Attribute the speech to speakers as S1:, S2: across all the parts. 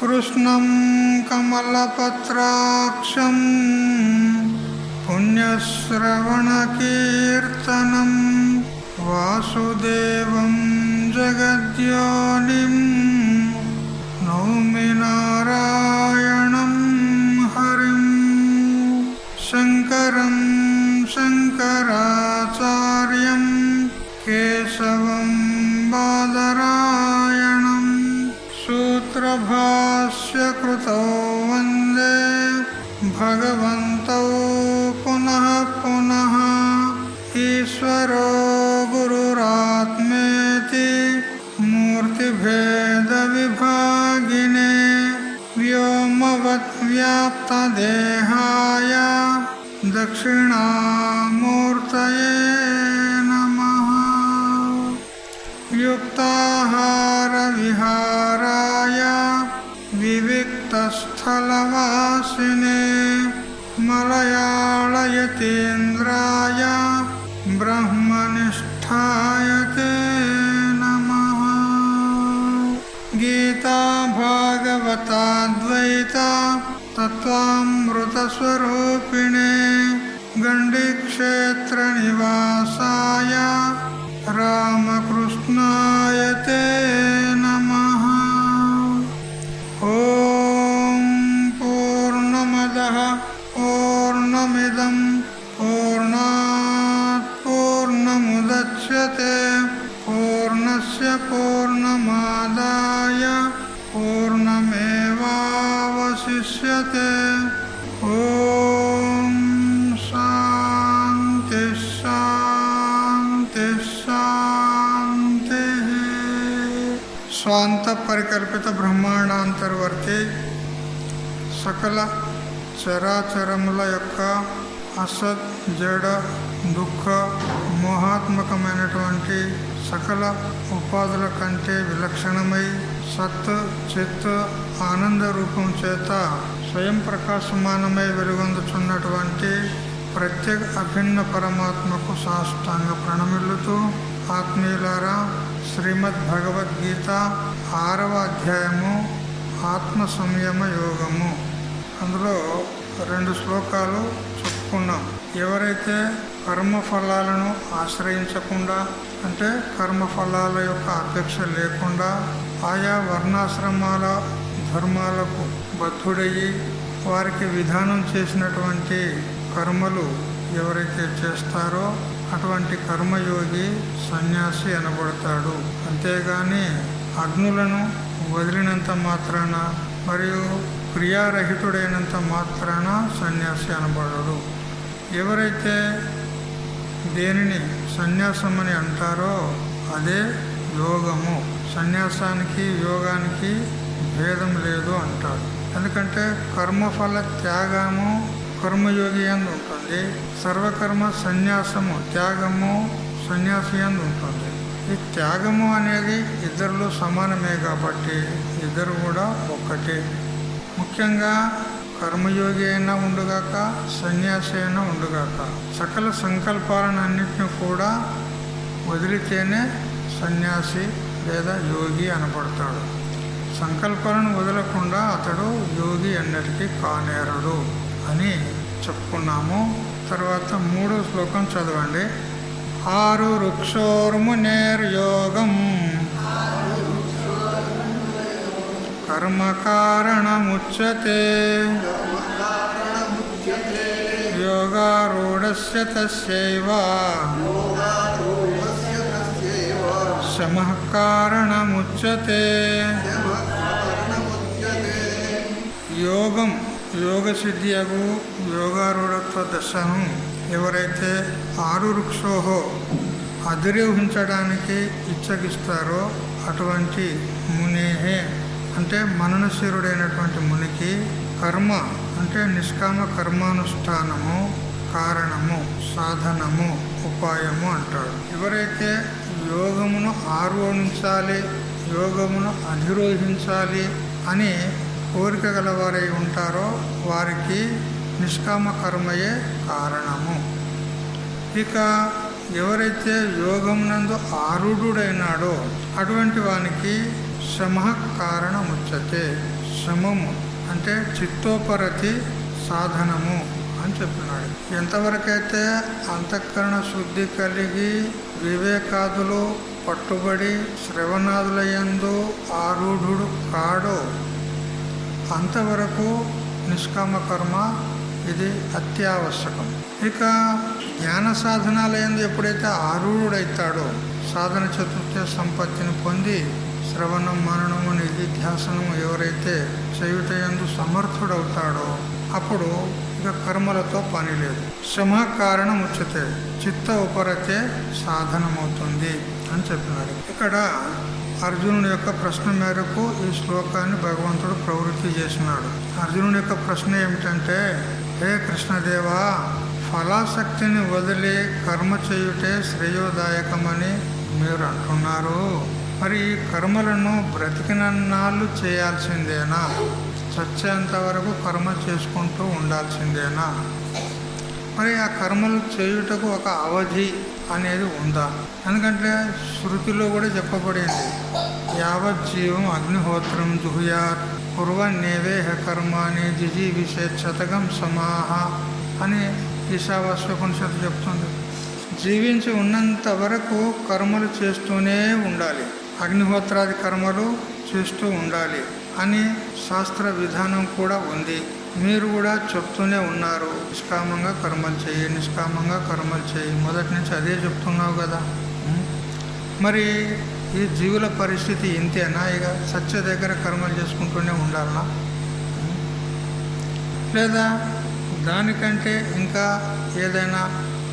S1: కృష్ణం కమలపత్రాక్షం పుణ్యశ్రవణకీర్తనం వాసుదేవం జగద్యోనిం నౌమి నారాయణం హరిం శంకరం శంకరాచార్యం కేశవం బాదరాయణం సూత్రభాష్యకృతో వందే భగవంతౌ పునః పునః ఈశ్వరో గురురాత్మేతి మూర్తిభేదవిభాగినే వ్యోమవద్వ్యాప్తదేహాయ దక్షిణామూర్తయే నమః. యుక్తాహారవిహారాయ వివిక్తస్థలవాసినే మలయాళయతీంద్రాయ బ్రహ్మనిష్ఠాయ తే నమః. గీతా భాగవతాద్వైత తత్వామృతస్వరూపిణే గండిక్షేత్ర నివాసాయ రామకృష్ణాయ తే నమః. ఓం పూర్ణమదః పూర్ణమిదం పూర్ణాత్ పూర్ణముదచ్యతే పూర్ణస్య పూర్ణమాదాయ పూర్ణమేవావశిష్యతే. ఓం శాంతి శాంతి శాంతి. స్వాంత పరికల్పిత బ్రహ్మాండాంతర్వర్తి సకల చరాచరముల యొక్క అసత్ జడ దుఃఖ మోహాత్మకమైనటువంటి సకల ఉపాధుల కంటే విలక్షణమై సత్ చిత్ ఆనంద రూపం చేత స్వయం ప్రకాశమానమై వెలుగొందుచున్నటువంటి ప్రత్యేక అభిన్న పరమాత్మకు సాష్టాంగ ప్రణమిల్లుతూ ఆత్మీయులారా, శ్రీమద్ భగవద్గీత 6వ అధ్యాయము ఆత్మ సంయమ యోగము. అందులో 2 శ్లోకాలు చెప్పుకున్నాం. ఎవరైతే కర్మఫలాలను ఆశ్రయించకుండా, అంటే కర్మఫలాల యొక్క అపేక్ష లేకుండా ఆయా వర్ణాశ్రమాల ధర్మాలకు బద్ధుడయ్యి వారికి విధానం చేసినటువంటి కర్మలు ఎవరైతే చేస్తారో అటువంటి కర్మయోగి సన్యాసి అనబడతాడు. అంతేగాని అగ్నులను వదిలినంత మాత్రాన మరియు క్రియారహితుడైనంత మాత్రాన సన్యాసి అనబడడు. ఎవరైతే దేనిని సన్యాసం అని అంటారో అదే యోగము. సన్యాసానికి యోగానికి భేదం లేదు అంటారు. ఎందుకంటే కర్మఫల త్యాగము కర్మయోగి యందు ఉంటుంది, సర్వకర్మ సన్యాసము త్యాగము సన్యాసి యందు ఉంటుంది. ఈ త్యాగము అనేది ఇద్దరిలో సమానమే కాబట్టి ఇద్దరు కూడా ఒక్కటే. ముఖ్యంగా కర్మయోగి అయినా ఉండుగాక సన్యాసి అయినా ఉండుగాక సకల సంకల్పాలన్నింటినీ కూడా వదిలితేనే సన్యాసి లేదా యోగి అనబడతాడు. సంకల్పాలను వదలకుండా అతడు యోగి అన్నిటికీ కానేరడు అని చెప్పుకున్నాము. తర్వాత 3వ శ్లోకం చదవండి. ఆరు వృక్షోర్మునేర్యోగం కర్మకారణముచ్యతే యోగారూఢస్య తస్యైవ శమః కారణముచ్యతే. యోగం యోగసిద్ధియగు యోగారూఢత్వ దశను ఎవరైతే 6 వృక్షోహో అధిరోహించడానికి ఇచ్చగిస్తారో అటువంటి మునేహే అంటే మననశీరుడైనటువంటి మునికి కర్మ అంటే నిష్కామ కర్మానుష్ఠానము కారణము సాధనము ఉపాయము అంటాడు. ఎవరైతే యోగమును ఆరోహించాలి యోగమును అధిరోహించాలి అని కోరిక గలవారై ఉంటారో వారికి నిష్కామ కర్మయే కారణము. ఇక ఎవరైతే యోగం నందు ఆరూఢుడైనాడో అటువంటి వానికి శమ కారణముచ్యతే. శమము అంటే చిత్తోపరతి సాధనము అని చెప్పినాడు. ఎంతవరకైతే అంతఃకరణ శుద్ధి కలిగి వివేకాదులు పట్టుబడి శ్రవణాదులయందు ఆరూఢుడు కాడో అంతవరకు నిష్కామ కర్మ ఇది అత్యావశ్యకం. ఇక జ్ఞాన సాధనాలయందు ఎప్పుడైతే ఆరూఢుడైతాడో సాధన చతుర్థ సంపత్తిని పొంది శ్రవణం మననము నిధిధ్యాసనము ఎవరైతే చేయుటయందు సమర్థుడవుతాడో అప్పుడు ఇక కర్మలతో పని లేదు. శ్రమ కారణం ఉచ్యతే, చిత్త ఉపరతే సాధనమవుతుంది అని చెప్పినాడు. ఇక్కడ అర్జునుడి యొక్క ప్రశ్న మేరకు ఈ శ్లోకాన్ని భగవంతుడు ప్రవృత్తి చేసినాడు. అర్జునుడి యొక్క ప్రశ్న ఏమిటంటే, హే కృష్ణదేవా, ఫలాసక్తిని వదిలి కర్మ చేయుటే శ్రేయోదాయకమని మీరు అంటున్నారు. మరి ఈ కర్మలను బ్రతికినన్నాళ్ళు చేయాల్సిందేనా? చచ్చేంత వరకు కర్మ చేసుకుంటూ ఉండాల్సిందేనా? మరి ఆ కర్మలు చేయుటకు ఒక అవధి అనేది ఉందా? ఎందుకంటే శృతిలో కూడా చెప్పబడింది, యావజ్జీవం అగ్నిహోత్రం జుహుయాత్ కుర్వన్నేవేహ కర్మాని జిజీవిషేచ్చతకం సమాహ అని ఈశావాస్యోపనిషత్తు చెప్తుంది. జీవించి ఉన్నంత వరకు కర్మలు చేస్తూనే ఉండాలి, అగ్నిహోత్రాది కర్మలు చేస్తూ ఉండాలి అని శాస్త్ర విధానం కూడా ఉంది. మీరు కూడా చెప్తూనే ఉన్నారు, నిష్కామంగా కర్మలు చేయి, నిష్కామంగా కర్మలు చేయి. మొదటి నుంచి అదే చెప్తున్నావు కదా. మరి ఈ జీవుల పరిస్థితి ఇంతేనా? ఇక సత్య దగ్గర కర్మలు చేసుకుంటూనే ఉండాలనా? లేదా దానికంటే ఇంకా ఏదైనా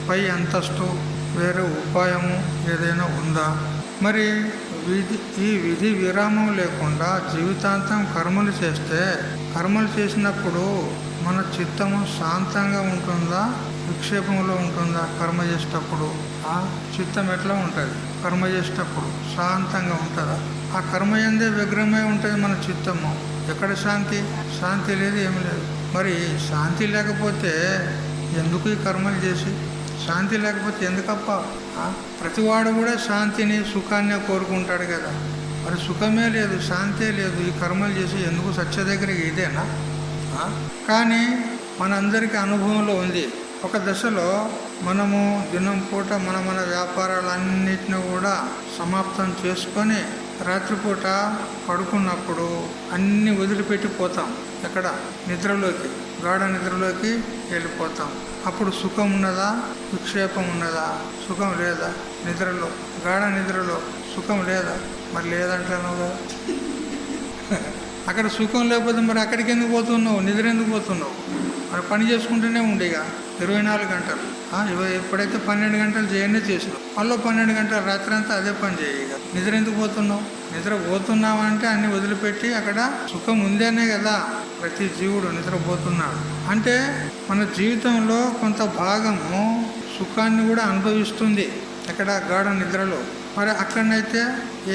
S1: పై అంతస్తు వేరే ఉపాయము ఏదైనా ఉందా? మరి ఈ విధి విరామం లేకుండా జీవితాంతం కర్మలు చేస్తే, కర్మలు చేసినప్పుడు మన చిత్తము శాంతంగా ఉంటుందా, విక్షేపంలో ఉంటుందా? కర్మ చేసేటప్పుడు ఆ చిత్తం ఎట్లా ఉంటుంది? కర్మ చేసేటప్పుడు శాంతంగా ఉంటుందా? ఆ కర్మ ఎందే విగ్రహమై ఉంటుంది మన చిత్తము. ఎక్కడ శాంతి? శాంతి లేదు, ఏమి లేదు. మరి శాంతి లేకపోతే ఎందుకు ఈ కర్మలు చేసి? శాంతి లేకపోతే ఎందుకప్ప? ప్రతివాడు కూడా శాంతిని సుఖాన్ని కోరుకుంటాడు కదా. మరి సుఖమే లేదు, శాంతే లేదు, ఈ కర్మలు చేసి ఎందుకు? సత్య దగ్గరికి ఇదేనా? కానీ మనందరికీ అనుభవంలో ఉంది. ఒక దశలో మనము దినం పూట మన వ్యాపారాలన్నిటిని కూడా సమాప్తం చేసుకొని రాత్రిపూట పడుకున్నప్పుడు అన్నీ వదిలిపెట్టి పోతాం. ఎక్కడ? నిద్రలోకి, గాఢ నిద్రలోకి వెళ్ళిపోతాం. అప్పుడు సుఖం ఉన్నదా? విక్షేపం ఉన్నదా? సుఖం లేదా? నిద్రలో, గాఢ నిద్రలో సుఖం లేదా? మరి లేదంటాను కదా. అక్కడ సుఖం లేకపోతే మరి అక్కడికి ఎందుకు పోతున్నావు? నిద్ర ఎందుకు పోతున్నావు? మరి పని చేసుకుంటూనే ఉండేగా 24 గంటలు. ఎప్పుడైతే 12 గంటలు చేయనే చేసినావు, మళ్ళీ 12 గంటలు రాత్రి అంతా అదే పని చేయగా నిద్ర ఎందుకు పోతున్నావు? నిద్ర పోతున్నావు అంటే అన్ని వదిలిపెట్టి అక్కడ సుఖం ఉందేనే కదా ప్రతి జీవుడు నిద్రపోతున్నాడు. అంటే మన జీవితంలో కొంత భాగము సుఖాన్ని కూడా అనుభవిస్తుంది ఎక్కడ? గాఢ నిద్రలో. మరి అక్కడనైతే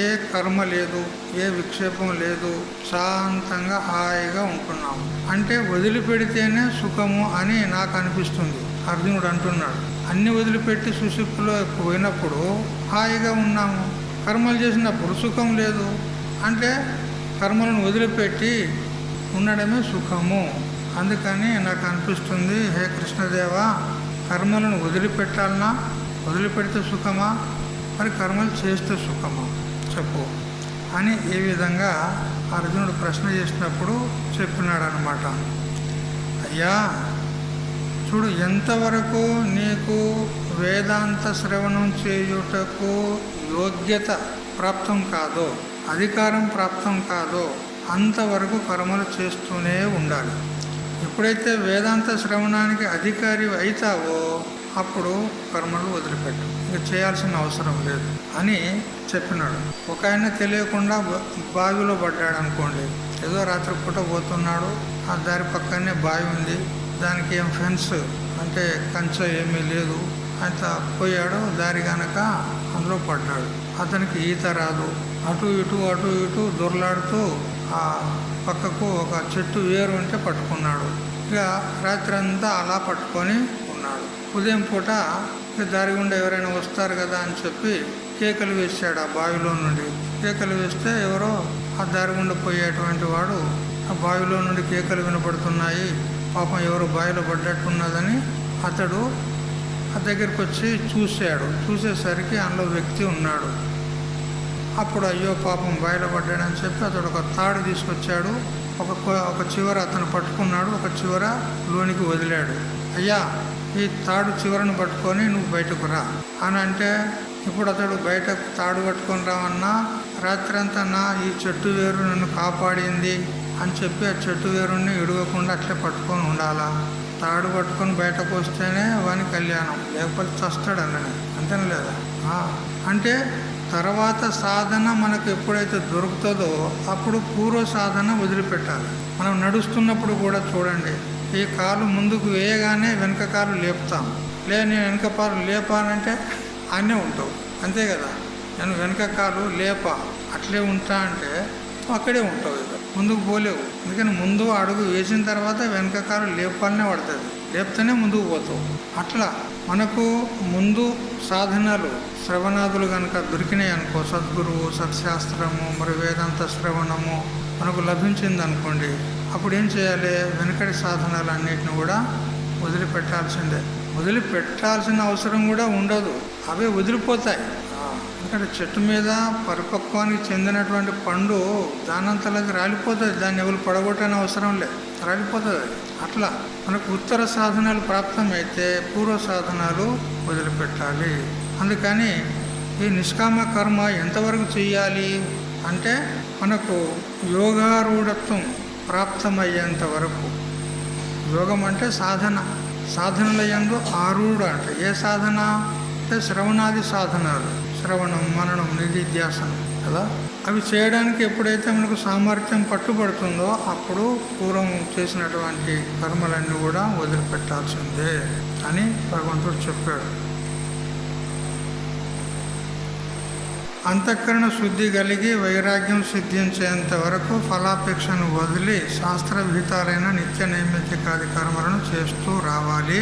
S1: ఏ కర్మ లేదు, ఏ విక్షేపం లేదు, శాంతంగా హాయిగా ఉంటున్నాము. అంటే వదిలిపెడితేనే సుఖము అని నాకు అనిపిస్తుంది. అర్జునుడు అంటున్నాడు, అన్ని వదిలిపెట్టి సుషుప్తిలో పోయినప్పుడు హాయిగా ఉన్నాము, కర్మలు చేసినప్పుడు సుఖం లేదు. అంటే కర్మలను వదిలిపెట్టి ఉండడమే సుఖము. అందుకని నాకు అనిపిస్తుంది, హే కృష్ణదేవా, కర్మలను వదిలిపెట్టాలనా? వదిలిపెడితే సుఖమా? మరి కర్మలు చేస్తే సుఖమా చెప్పు అని ఈ విధంగా అర్జునుడు ప్రశ్న చేసినప్పుడు చెప్పినాడు అనమాట. అయ్యా చూడు, ఎంతవరకు నీకు వేదాంత శ్రవణం చేయుటకు యోగ్యత ప్రాప్తం కాదో, అధికారం ప్రాప్తం కాదో అంతవరకు కర్మలు చేస్తూనే ఉండాలి. ఎప్పుడైతే వేదాంత శ్రవణానికి అధికారి అవుతావో అప్పుడు కర్మలు వదిలిపెట్టు, ఇంకా చేయాల్సిన అవసరం లేదు అని చెప్పినాడు. ఒక ఆయన తెలియకుండా బావిలో పడ్డాడు అనుకోండి. ఏదో రాత్రిపూట పోతున్నాడు, ఆ దారి పక్కనే బావి ఉంది, దానికి ఏం ఫెన్స్ అంటే కంచె ఏమీ లేదు. అంత పోయాడు, దారి కనుక అందులో పడ్డాడు. అతనికి ఈత రాదు. అటు ఇటు దొర్లాడుతూ ఆ పక్కకు ఒక చెట్టు వేరు ఉంటే పట్టుకున్నాడు. ఇక ఇక రాత్రి అంతా అలా పట్టుకొని ఉన్నాడు. ఉదయం పూట దారి గుండా ఎవరైనా వస్తారు కదా అని చెప్పి కేకలు వేసాడు. ఆ బావిలో నుండి కేకలు వేస్తే ఎవరో ఆ దారి గుండా పోయేటువంటి వాడు ఆ బావిలో నుండి కేకలు వినపడుతున్నాయి, పాపం ఎవరు బావిలో పడ్డట్టున్నదని అతడు ఆ దగ్గరికి వచ్చి చూశాడు. చూసేసరికి అందులో వ్యక్తి ఉన్నాడు. అప్పుడు అయ్యో పాపం బావిలో పడ్డాడని చెప్పి అతడు ఒక తాడు తీసుకొచ్చాడు. ఒక చివర అతను పట్టుకున్నాడు, ఒక చివర లోనికి వదిలాడు. అయ్యా, ఈ తాడు చివరను పట్టుకొని నువ్వు బయటకు రా అని అంటే, ఇప్పుడు అతడు బయటకు తాడు పట్టుకొని రావన్నా, రాత్రి అంతా ఈ చెట్టు వేరు నన్ను కాపాడింది అని చెప్పి ఆ చెట్టు వేరుని ఇడవకుండా అట్లే పట్టుకొని ఉండాలా? తాడు పట్టుకొని బయటకు వస్తేనే వాని కళ్యాణం, లేకపోతే చస్తాడు అన్నది. అంతేనా లేదా? అంటే తర్వాత సాధన మనకు ఎప్పుడైతే దొరుకుతుందో అప్పుడు పూర్వ సాధన వదిలిపెట్టాలి. మనం నడుస్తున్నప్పుడు కూడా చూడండి, ఈ కాలు ముందుకు వేయగానే వెనక కాలు లేపుతాం. నేను వెనక కాలు లేపానంటే అన్నీ ఉంటావు, అంతే కదా. నేను వెనక కాలు లేపా అట్లే ఉంటా అంటే అక్కడే ఉంటావు, ఇక ముందుకు పోలేవు. అందుకని ముందు అడుగు వేసిన తర్వాత వెనక కాలు లేపాలనే పడుతుంది, లేపితేనే ముందుకు పోతావు. అట్లా మనకు ముందు సాధనలు శ్రవణాదులు కనుక దొరికినాయి అనుకో, సద్గురువు, సత్శాస్త్రము, మరి వేదాంత శ్రవణము మనకు లభించింది అనుకోండి, అప్పుడు ఏం చేయాలి? వెనకటి సాధనాలన్నిటిని కూడా వదిలిపెట్టాల్సిందే. వదిలిపెట్టాల్సిన అవసరం కూడా ఉండదు, అవే వదిలిపోతాయి. ఎందుకంటే చెట్టు మీద పరిపక్వానికి చెందినటువంటి పండు దానంతలకి రాలిపోతుంది, దాన్ని ఎవరు పడగొట్టని అవసరం లేదు, రాలిపోతుంది. అట్లా మనకు ఉత్తర సాధనాలు ప్రాప్తమైతే పూర్వ సాధనాలు వదిలిపెట్టాలి. అందుకని ఈ నిష్కామ కర్మ ఎంతవరకు చేయాలి అంటే, మనకు యోగారూఢత్వం ప్రాప్తమయ్యేంత వరకు. యోగం అంటే సాధన, సాధనల యందు ఆరూఢ అంటే ఏ సాధన అంటే శ్రవణాది సాధనాలు, శ్రవణం, మననం, నిధిధ్యాసనం కదా. అవి చేయడానికి ఎప్పుడైతే మనకు సామర్థ్యం పట్టుబడుతుందో అప్పుడు పూర్వం చేసినటువంటి కర్మలన్నీ కూడా వదిలిపెట్టాల్సిందే అని భగవంతుడు చెప్పాడు. అంతఃకరణ శుద్ధి కలిగి వైరాగ్యం సిద్ధించేంత వరకు ఫలాపేక్షను వదిలి శాస్త్ర విహితాలైన నిత్య నైమిత్తికాది కర్మలను చేస్తూ రావాలి.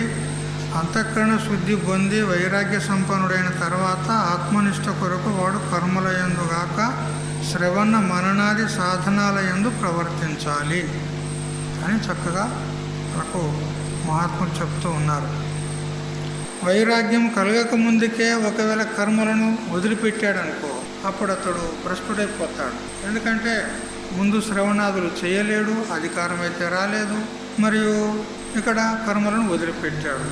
S1: అంతఃకరణ శుద్ధి పొంది వైరాగ్య సంపన్నుడైన తర్వాత ఆత్మనిష్ట కొరకు వాడు కర్మలయందు గాక శ్రవణ మననాది సాధనాలయందు ప్రవర్తించాలి అని చక్కగా మనకు మహాత్ములు చెప్తూ ఉన్నారు. వైరాగ్యం కలగక ముందుకే ఒకవేళ కర్మలను వదిలిపెట్టాడనుకో, అప్పుడు అతడు భ్రష్టుడైపోతాడు. ఎందుకంటే ముందు శ్రవణాదులు చేయలేడు, అధికారం అయితే రాలేదు, మరియు ఇక్కడ కర్మలను వదిలిపెట్టాడు,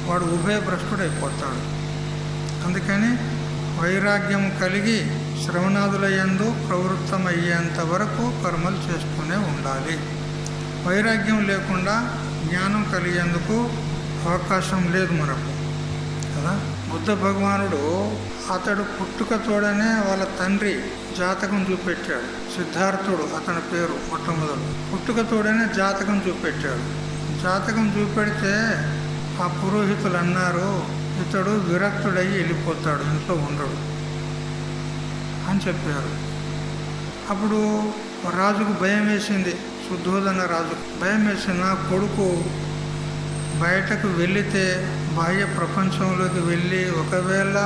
S1: వాడు ఉభయ భ్రష్టుడైపోతాడు. అందుకని వైరాగ్యం కలిగి శ్రవణాదుల యందు ప్రవృత్తమయ్యేంత వరకు కర్మలు చేస్తూనే ఉండాలి. వైరాగ్యం లేకుండా జ్ఞానం కలిగేందుకు అవకాశం లేదు మనకు కదా. బుద్ధ భగవానుడు అతడు పుట్టుకతోడనే వాళ్ళ తండ్రి జాతకం చూపెట్టాడు. సిద్ధార్థుడు అతని పేరు మొట్టమొదలు. పుట్టుకతోడనే జాతకం చూపెట్టాడు. జాతకం చూపెడితే ఆ పురోహితులు అన్నారు, ఇతడు విరక్తుడయ్యి వెళ్ళిపోతాడు, ఇంట్లో ఉండడు అని చెప్పారు. అప్పుడు రాజుకు భయం వేసింది, శుద్ధోదన రాజుకు భయం వేసి, నా కొడుకు బయటకు వెళితే బాహ్య ప్రపంచంలోకి వెళ్ళి ఒకవేళ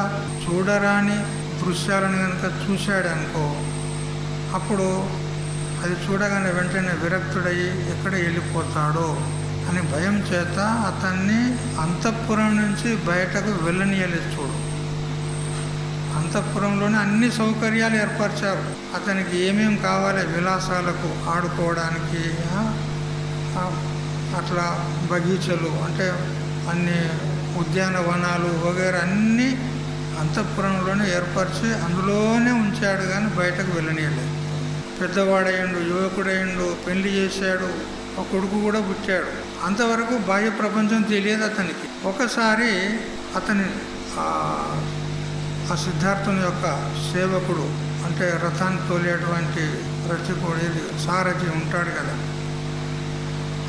S1: చూడరాని దృశ్యాలను కనుక చూశాడనుకో, అప్పుడు అది చూడగానే వెంటనే విరక్తుడయ్యి ఎక్కడ వెళ్ళిపోతాడో అని భయం చేత అతన్ని అంతఃపురం నుంచి బయటకు వెళ్ళనీయలేదు. చూడు, అంతఃపురంలోనే అన్ని సౌకర్యాలు ఏర్పరిచారు. అతనికి ఏమేమి కావాలి, విలాసాలకు ఆడుకోవడానికి అట్లా బగీచలు అంటే అన్ని ఉద్యానవనాలు వగైరా అన్నీ అంతఃపురంలోనే ఏర్పరిచి అందులోనే ఉంచాడు, కానీ బయటకు వెళ్ళనీయలేదు. పెద్దవాడయ్యిండు, యువకుడయ్యిండు, పెళ్లి చేశాడు, ఒక కొడుకు కూడా పుట్టాడు. అంతవరకు బాహ్య ప్రపంచం తెలియదు అతనికి. ఒకసారి అతని ఆ సిద్ధార్థుని యొక్క సేవకుడు అంటే రథాన్ని తోలేటువంటి రథికుడు సారథి ఉంటాడు కదా,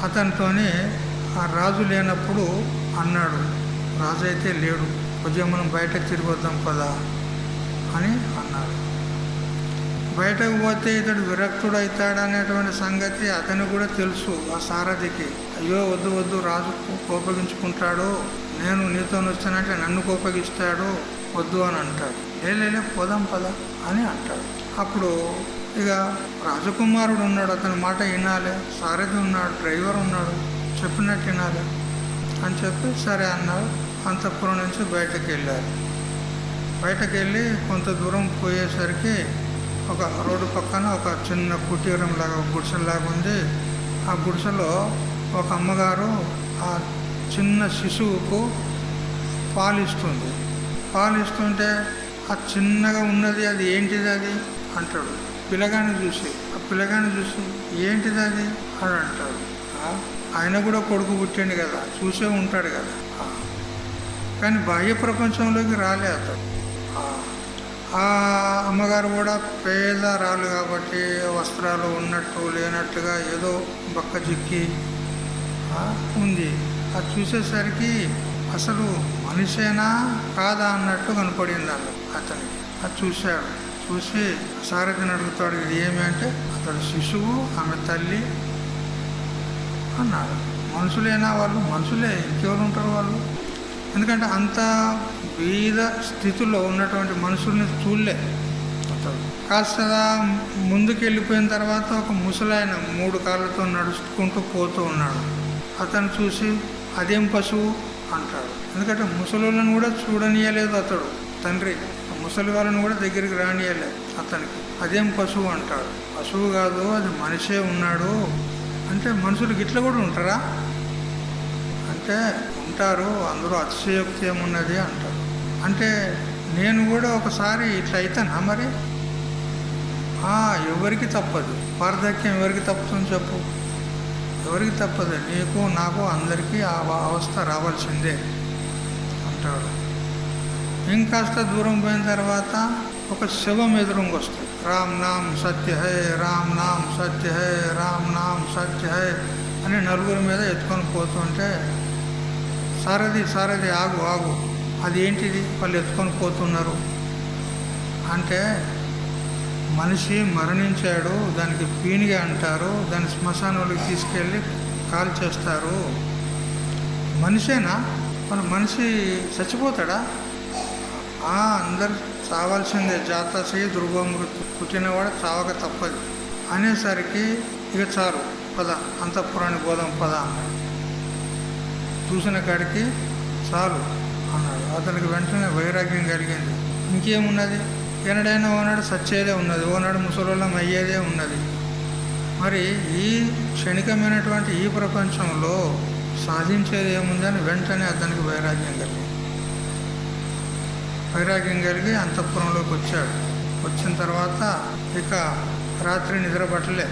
S1: అతనితోని ఆ రాజు లేనప్పుడు అన్నాడు, రాజు అయితే లేడు, కొద్దిగా మనం బయటకు తిరిగొద్దాం పదా అని అన్నాడు. బయటకు పోతే ఇతడు విరక్తుడు అవుతాడు అనేటువంటి సంగతి అతనికి కూడా తెలుసు. ఆ సారథికి అయ్యో వద్దు వద్దు, రాజు కోపగించుకుంటాడు, నేను నీతో వచ్చానంటే నన్ను కోపగిస్తాడు, వద్దు అని అంటాడు. లేలే పోదాం పద అని అంటాడు. అప్పుడు ఇక రాజకుమారుడు ఉన్నాడు, అతని మాట వినాలి, సారథి ఉన్నాడు, డ్రైవర్ ఉన్నాడు, చెప్పినట్టు వినాలి అని చెప్పి సరే అన్నారు. అంతఃపురం నుంచి బయటకు వెళ్ళారు. బయటకు వెళ్ళి కొంత దూరం పోయేసరికి ఒక రోడ్డు పక్కన ఒక చిన్న కుటీరం లాగా, గుడిసెలాగా ఉంది. ఆ గుడిసెలో ఒక అమ్మగారు ఆ చిన్న శిశువుకు పాలిస్తుంది. పాలిస్తుంటే ఆ చిన్నగా ఉన్నది అది ఏంటిది అది అంటాడు పిల్లగాని చూసి. ఆ పిల్లగాని చూసి ఏంటిది అది అని అంటాడు. ఆయన కూడా కొడుకు పుట్టిండు కదా, చూసే ఉంటాడు కదా. కానీ బాహ్య ప్రపంచంలోకి రాలే అతడు. ఆ అమ్మగారు కూడా పేదరాలు కాబట్టి వస్త్రాలు ఉన్నట్టు లేనట్టుగా ఏదో బక్క చిక్కి ఉంది. అది చూసేసరికి అసలు మనిషేనా కాదా అన్నట్టు కనపడింది అతనికి. అది చూశాడు. చూసి సారథిని అడుగుతాడు, ఇది ఏమి అంటే అతడు శిశువు, ఆమె తల్లి అన్నాడు. మనుషులేనా వాళ్ళు? మనుషులే, ఇంకెవరు ఉంటారు వాళ్ళు? ఎందుకంటే అంత బీద స్థితిలో ఉన్నటువంటి మనుషుల్ని చూడలే అతడు. కాస్త ముందుకు వెళ్ళిపోయిన తర్వాత ఒక ముసలాయన 3 కాళ్ళతో నడుచుకుంటూ పోతూ ఉన్నాడు. అతను చూసి అదేం పశువు అంటాడు. ఎందుకంటే ముసలిళ్ళను కూడా చూడనీయలేదు అతడు తండ్రి, ముసలి వాళ్ళని కూడా దగ్గరికి రానియలేదు అతనికి. అదేం పశువు అంటాడు. పశువు కాదు, అది మనిషే ఉన్నాడు అంటే మనుషులు గిట్ల కూడా ఉంటారా అంటే ఉంటారు, అందులో అతిశయోక్తి ఏమున్నది అంటారు. అంటే నేను కూడా ఒకసారి ఇట్లా అవుతానా మరి? ఎవరికి తప్పదు, వార్ధక్యం ఎవరికి తప్పుతుంది చెప్పు? ఎవరికి తప్పదు, నీకు నాకు అందరికీ ఆ అవస్థ రావాల్సిందే అంటాడు. ఇంకాస్త దూరం పోయిన తర్వాత ఒక శవం ఎదురుంగా వస్తుంది. రామ్ నామ్ సత్య హై, రామ్ నామ్ సత్య హై, రామ్ నామ్ సత్య హై అని 4 మీద ఎత్తుకొని పోతుంటే సారథి ఆగు ఆగు, అది ఏంటిది వాళ్ళు ఎత్తుకొని పోతున్నారు అంటే మనిషి మరణించాడు, దానికి పీనిగా అంటారు, దాన్ని శ్మశానంలోకి తీసుకెళ్ళి కాల్ చేస్తారు. మనిషేనా? మన మనిషి చచ్చిపోతాడా? అందరు చావాల్సిందే, జాతసి దుర్గోమృతి, పుట్టినవాడు చావక తప్పదు అనేసరికి ఇక చాలు పద, అంతఃపురానికి పోదాం పద అన్నాడు. చూసిన కాడికి చాలు అన్నాడు. అతనికి వెంటనే వైరాగ్యం కలిగింది. ఇంకేమున్నది, ఎన్నడైనా ఓనాడు సచ్చేదే ఉన్నది, ఓనాడు ముసలోళ్ళం అయ్యేదే ఉన్నది. మరి ఈ క్షణికమైనటువంటి ఈ ప్రపంచంలో సాధించేది ఏముందని వెంటనే అతనికి వైరాగ్యం కలిగి అంతఃపురంలోకి వచ్చాడు. వచ్చిన తర్వాత ఇక రాత్రి నిద్రపట్టలే.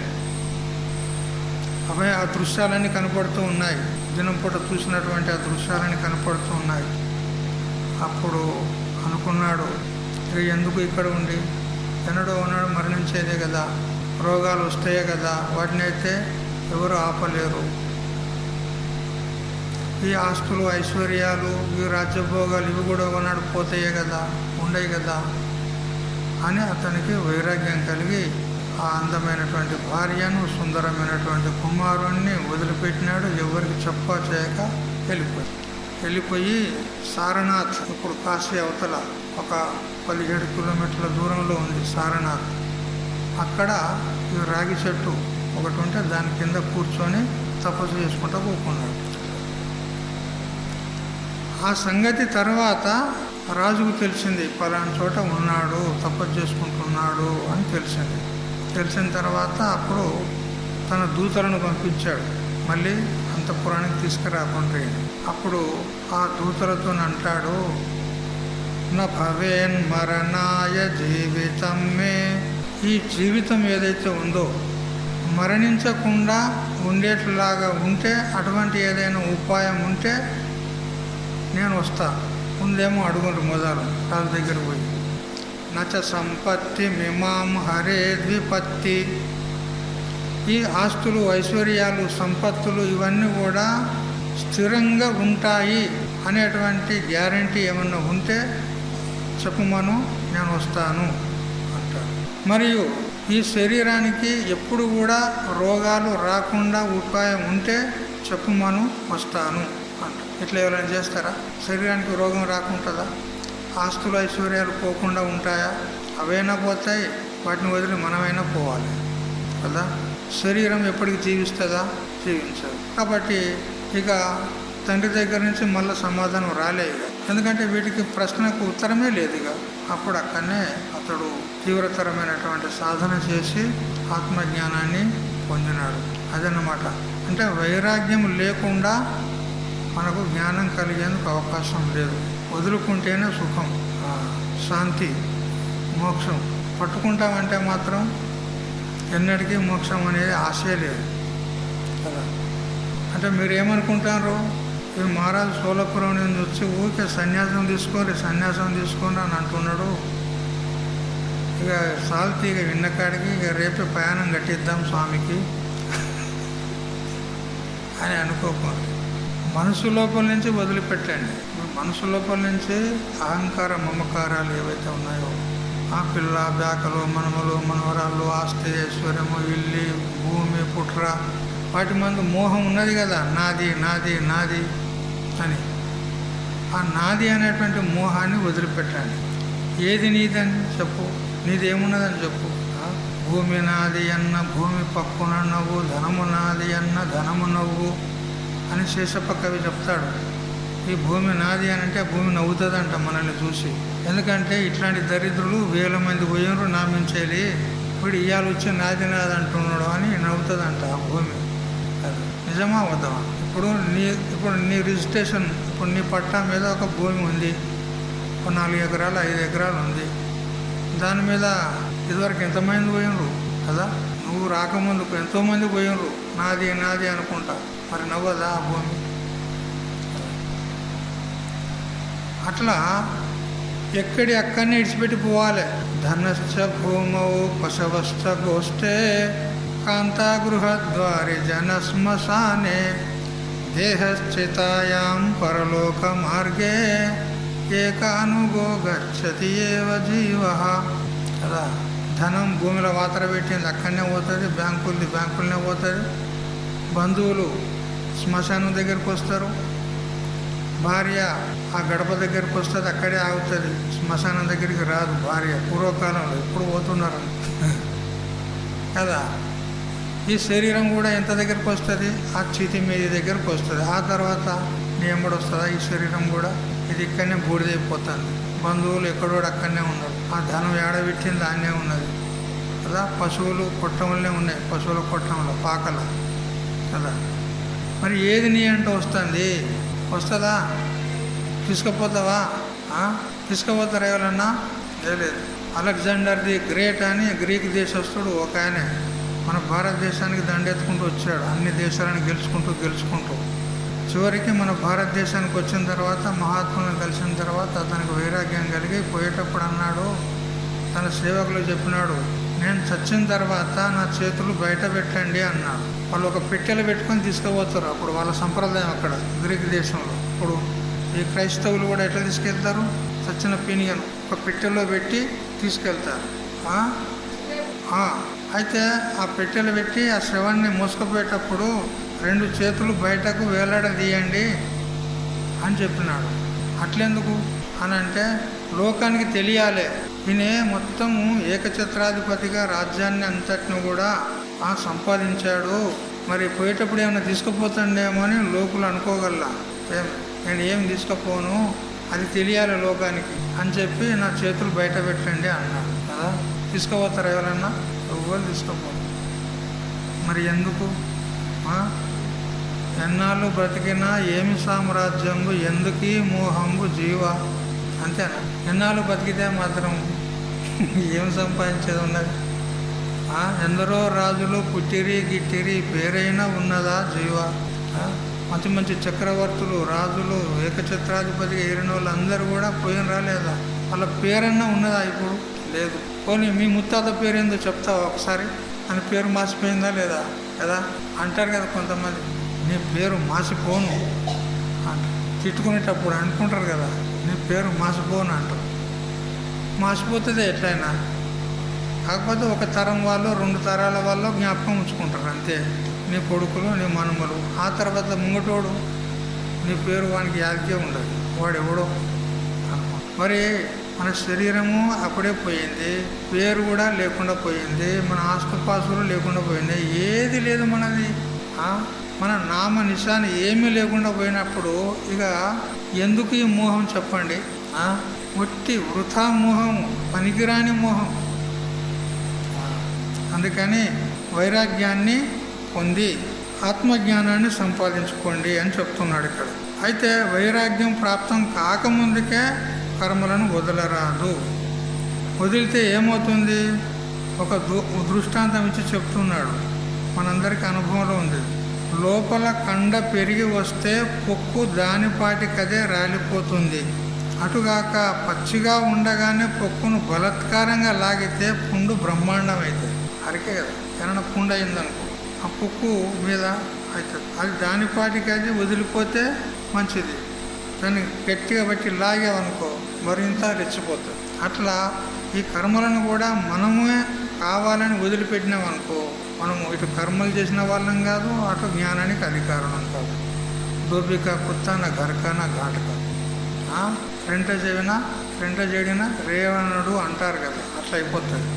S1: అవి ఆ దృశ్యాలన్నీ కనపడుతూ ఉన్నాయి, దినం పూట చూసినటువంటి ఆ దృశ్యాలన్నీ కనపడుతూ ఉన్నాయి. అప్పుడు అనుకున్నాడు, ఇక ఎందుకు ఇక్కడ ఉండి, ఎన్నడో ఉన్నాడు మరణించేదే కదా, రోగాలు వస్తాయే కదా, వాటిని అయితే ఎవరు ఆపలేరు. ఈ ఆస్తులు ఐశ్వర్యాలు ఈ రాజ్యభోగాలు ఇవి కూడా ఒకనాడు పోతాయే కదా, ఉండయి కదా అని అతనికి వైరాగ్యం కలిగి ఆ అందమైనటువంటి భార్యను, సుందరమైనటువంటి కుమారుణ్ణి వదిలిపెట్టినాడు. ఎవరికి చెప్పా చేయక వెళ్ళిపోయి సారనాథ్, ఇప్పుడు కాశీ అవతల ఒక 17 కిలోమీటర్ల దూరంలో ఉంది సారనాథ్. అక్కడ ఈ రాగి చెట్టు ఒకటి ఉంటే దాని కింద కూర్చొని తపస్సు చేసుకుంటూ కూకున్నాడు. ఆ సంగతి తర్వాత రాజుకు తెలిసింది, పలానా చోట ఉన్నాడు, తపస్సు చేసుకుంటున్నాడు అని తెలిసింది. తెలిసిన తర్వాత అప్పుడు తన దూతలను పంపించాడు, మళ్ళీ అంతఃపురానికి తీసుకురాకుండా. అప్పుడు ఆ దూతలతో అంటాడు, నా భవేన్ మరణాయ జీవితం మే, ఈ జీవితం ఏదైతే ఉందో మరణించకుండా ఉండేట్లాగా ఉంటే అటువంటి ఏదైనా ఉపాయం ఉంటే నేను వస్తా. ముందేమో అడుగుండ్రు మొదలు రాజు దగ్గర పోయి, నచ సంపత్తి మిమాం హరే ద్విపత్తి, ఈ ఆస్తులు ఐశ్వర్యాలు సంపత్తులు ఇవన్నీ కూడా స్థిరంగా ఉంటాయి అనేటువంటి గ్యారంటీ ఏమన్నా ఉంటే చెప్పమను, నేను వస్తాను అంటాడు. మరియు ఈ శరీరానికి ఎప్పుడు కూడా రోగాలు రాకుండా ఉపాయం ఉంటే చెప్పుమను వస్తాను అంట. ఇట్లా ఎవరైనా చేస్తారా? శరీరానికి రోగం రాకుంటుందా? ఆస్తులు ఐశ్వర్యాలు పోకుండా ఉంటాయా? అవైనా పోతాయి, వాటిని వదిలి మనమైనా పోవాలి కదా. శరీరం ఎప్పటికి జీవిస్తుందా? జీవించదు. కాబట్టి ఇక తండ్రి దగ్గర నుంచి మళ్ళీ సమాధానం రాలే ఇక, ఎందుకంటే వీటికి ప్రశ్నకు ఉత్తరమే లేదు ఇక. అప్పుడు అక్కడనే అతడు తీవ్రతరమైనటువంటి సాధన చేసి ఆత్మజ్ఞానాన్ని పొందినాడు. అదన్నమాట. అంటే వైరాగ్యం లేకుండా మనకు జ్ఞానం కలిగేందుకు అవకాశం లేదు. వదులుకుంటేనే సుఖం, శాంతి, మోక్షం. పట్టుకుంటామంటే మాత్రం ఎన్నటికీ మోక్షం అనేది ఆశే లేదు కదా. అంటే మీరు ఏమనుకుంటారు? ఈ మహారాజు సోలాపురం నుంచి వచ్చి ఊరికే సన్యాసం తీసుకోండి అని అంటున్నాడు. ఇక సాల్తీ ఇక విన్నకాడికి ఇక రేపే ప్రయాణం కట్టిద్దాం స్వామికి అని అనుకోకూడదు. మనసు లోపల నుంచి వదిలిపెట్టండి. మనసు లోపల నుంచి అహంకార మమకారాలు ఏవైతే ఉన్నాయో, ఆ పిల్ల బ్యాకలు మనములు మనవరాళ్ళు, ఆస్తి ఐశ్వర్యము, ఇల్లు, భూమి, పుట్ర, వాటి మందు మోహం ఉన్నది కదా, నాది నాది నాది అని. ఆ నాది అనేటువంటి మోహాన్ని వదిలిపెట్టండి. ఏది నీదని చెప్పు, నీదేమున్నదని చెప్పు. భూమి నాది అన్న భూమి పక్కున నవ్వు, ధనము నాది అన్న ధనము నవ్వు అని శేషప్ప కవి చెప్తాడు. ఈ భూమి నాది అని అంటే భూమి నవ్వుతుందంట మనల్ని చూసి. ఎందుకంటే ఇట్లాంటి దరిద్రులు వేల మంది పోయినరు నామించేది, ఇప్పుడు ఇవాళ వచ్చి నాది నాది అంటున్నాడు అని నవ్వుతుందంట ఆ భూమి. నిజమా వద్దామా? ఇప్పుడు నీ రిజిస్ట్రేషన్, ఇప్పుడు నీ పట్టా మీద ఒక భూమి ఉంది, ఒక 4 ఎకరాలు 5 ఎకరాలు ఉంది. దాని మీద ఇదివరకు ఎంతమంది పోయినరు కదా, నువ్వు రాకముందుకు ఎంతోమంది పోయినరు నాది నాది అనుకుంటా. మరి నవ్వదా ఆ భూమి? అట్లా అక్కడిని ఇడిచిపెట్టి పోవాలి. ధనశ్చ భూమౌ పశవశ్చ గోష్ఠే కాంతాగృహద్వారి జనశ్మశానే దేహశ్చితాయాం పరలోక మార్గే ఏకానుగో గచ్చతి ఏవ జీవః కదా. ధనం భూమిలో వాతర పెట్టింది అక్కడనే పోతుంది, బ్యాంకులనే పోతుంది. బంధువులు శ్మశానం దగ్గరికి వస్తారు, భార్య ఆ గడప దగ్గరికి వస్తుంది, అక్కడే ఆగుతుంది, శ్మశానం దగ్గరికి రాదు భార్య. పూర్వకాలంలో ఎప్పుడు పోతున్నారు కదా. ఈ శరీరం కూడా ఎంత దగ్గరికి వస్తుంది? ఆ చితి మీది దగ్గరికి వస్తుంది. ఆ తర్వాత నీ ఎంబడి వస్తుందా ఈ శరీరం కూడా? ఇది ఇక్కడనే బూడిదైపోతుంది. బంధువులు ఎక్కడోడు అక్కడనే ఉన్నారు, ఆ ధనం ఏడబెట్టింది దాన్నే ఉన్నది కదా. పశువులు కొట్టంలోనే ఉన్నాయి, పశువుల కొట్టంలో పాకల కదా. మరి ఏది నీ అంటూ వస్తుందా? తీసుకుపోతావా? తీసుకుపోతారా ఎవరన్నా? లేదు. అలెగ్జాండర్ ది గ్రేట్ అని గ్రీక్ దేశస్తుడు ఒక ఆయన మన భారతదేశానికి దండెత్తుకుంటూ వచ్చాడు. అన్ని దేశాలను గెలుచుకుంటూ చివరికి మన భారతదేశానికి వచ్చిన తర్వాత, మహాత్ములను కలిసిన తర్వాత అతనికి వైరాగ్యం కలిగి పోయేటప్పుడు అన్నాడు, తన సేవకులు చెప్పినాడు, నేను చచ్చిన తర్వాత నా చేతులు బయట పెట్టండి అన్నాడు. వాళ్ళు ఒక పెట్టెలు పెట్టుకొని తీసుకుపోతారు. అప్పుడు వాళ్ళ సంప్రదాయం అక్కడ గ్రీక్ దేశంలో. ఇప్పుడు ఈ క్రైస్తవులు కూడా ఎట్లా తీసుకెళ్తారు? చచ్చిన పీనియను ఒక పెట్టెలో పెట్టి తీసుకెళ్తారు. అయితే ఆ పెట్టెలు పెట్టి ఆ శవాన్ని మోసుకుపోయేటప్పుడు 2 చేతులు బయటకు వేలాడదీయండి అని చెప్పినాడు. అట్లెందుకు అని అంటే లోకానికి తెలియాలి, ఈయన మొత్తము ఏకఛత్రాధిపతిగా రాజ్యాన్ని అంతటిని కూడా సంపాదించాడు. మరి పోయేటప్పుడు ఏమైనా తీసుకుపోతాడేమో అని లోకులు అనుకోగల. నేను ఏం తీసుకుపోను, అది తెలియాలి లోకానికి అని చెప్పి నా చేతులు బయట పెట్టండి అన్నాడు కదా. తీసుకుపోతారు ఎవరన్నా? ఎవరు తీసుకుపోతారు. మరి ఎందుకు? ఎన్నాళ్ళు బ్రతికినా ఏమి సామ్రాజ్యంబు ఎందుకీ మోహంబు జీవ, అంతేనా? ఎన్నాళ్ళు బతికితే మాత్రం ఏం సంపాదించేది ఉన్నది? ఎందరో రాజులు పుట్టిరి గిట్టిరి పేరైనా ఉన్నదా జీవ? మంచి మంచి చక్రవర్తులు, రాజులు, ఏకఛత్రాధిపతిగా ఏరిన వాళ్ళు అందరూ కూడా పోయిన రాలేదా? వాళ్ళ పేరన్నా ఉన్నదా ఇప్పుడు? లేదు. పోనీ మీ ముత్తాత పేరు ఏందో చెప్తావా ఒకసారి? అని పేరు మాసిపోయిందా లేదా కదా అంటారు కదా కొంతమంది. నీ పేరు మాసిపోను అంట, తిట్టుకునేటప్పుడు అనుకుంటారు కదా, నీ పేరు మాసిపోను అంటారు. మాసిపోతుంది ఎట్లయినా. కాకపోతే ఒక తరం వాళ్ళు 2 తరాల వాళ్ళు జ్ఞాపకం ఉంచుకుంటారు అంతే. నీ కొడుకులు, నీ మనుమలు. ఆ తర్వాత ముంగటోడు నీ పేరు వానికి యాదికే ఉండదు, వాడు ఎవడో అనుకో. మరి మన శరీరము అప్పుడే పోయింది, పేరు కూడా లేకుండా పోయింది, మన ఆస్తుపాస్తులు లేకుండా పోయింది, ఏది లేదు మనది. మన నామ నిశాని ఏమీ లేకుండా పోయినప్పుడు ఇక ఎందుకు ఈ మోహం చెప్పండి? ఒట్టి వృథా మోహం, పనికిరాని మోహం. అందుకని వైరాగ్యాన్ని పొంది ఆత్మజ్ఞానాన్ని సంపాదించుకోండి అని చెప్తున్నాడు ఇక్కడ. అయితే వైరాగ్యం ప్రాప్తం కాకముందుకే కర్మలను వదలరాదు. వదిలితే ఏమవుతుంది? ఒక దృష్టాంతం ఇచ్చి చెప్తున్నాడు, మనందరికీ అనుభవంలో ఉంది. లోపల కండ పెరిగి వస్తే పొక్కు దానిపాటికదే రాలిపోతుంది. అటుగాక పచ్చిగా ఉండగానే పొక్కును బలత్కారంగా లాగితే పుండు బ్రహ్మాండం అవుతుంది. అరికే కదా, ఏమైనా పుండు అయిందనుకో, ఆ పొక్కు మీద అవుతుంది. అది దానిపాటికి అది వదిలిపోతే మంచిది. దాన్ని గట్టిగా బట్టి లాగామనుకో మరింత రెచ్చిపోతుంది. అట్లా ఈ కర్మలను కూడా మనమే కావాలని వదిలిపెట్టినామనుకో మనము ఇటు కర్మలు చేసిన వాళ్ళం కాదు, అటు జ్ఞానానికి అధికారం కాదు. దోబిక కుత్తాన గరకాన ఘాటక, రెంట చెడిన రేవణుడు అంటారు కదా, అట్లా అయిపోతుంది.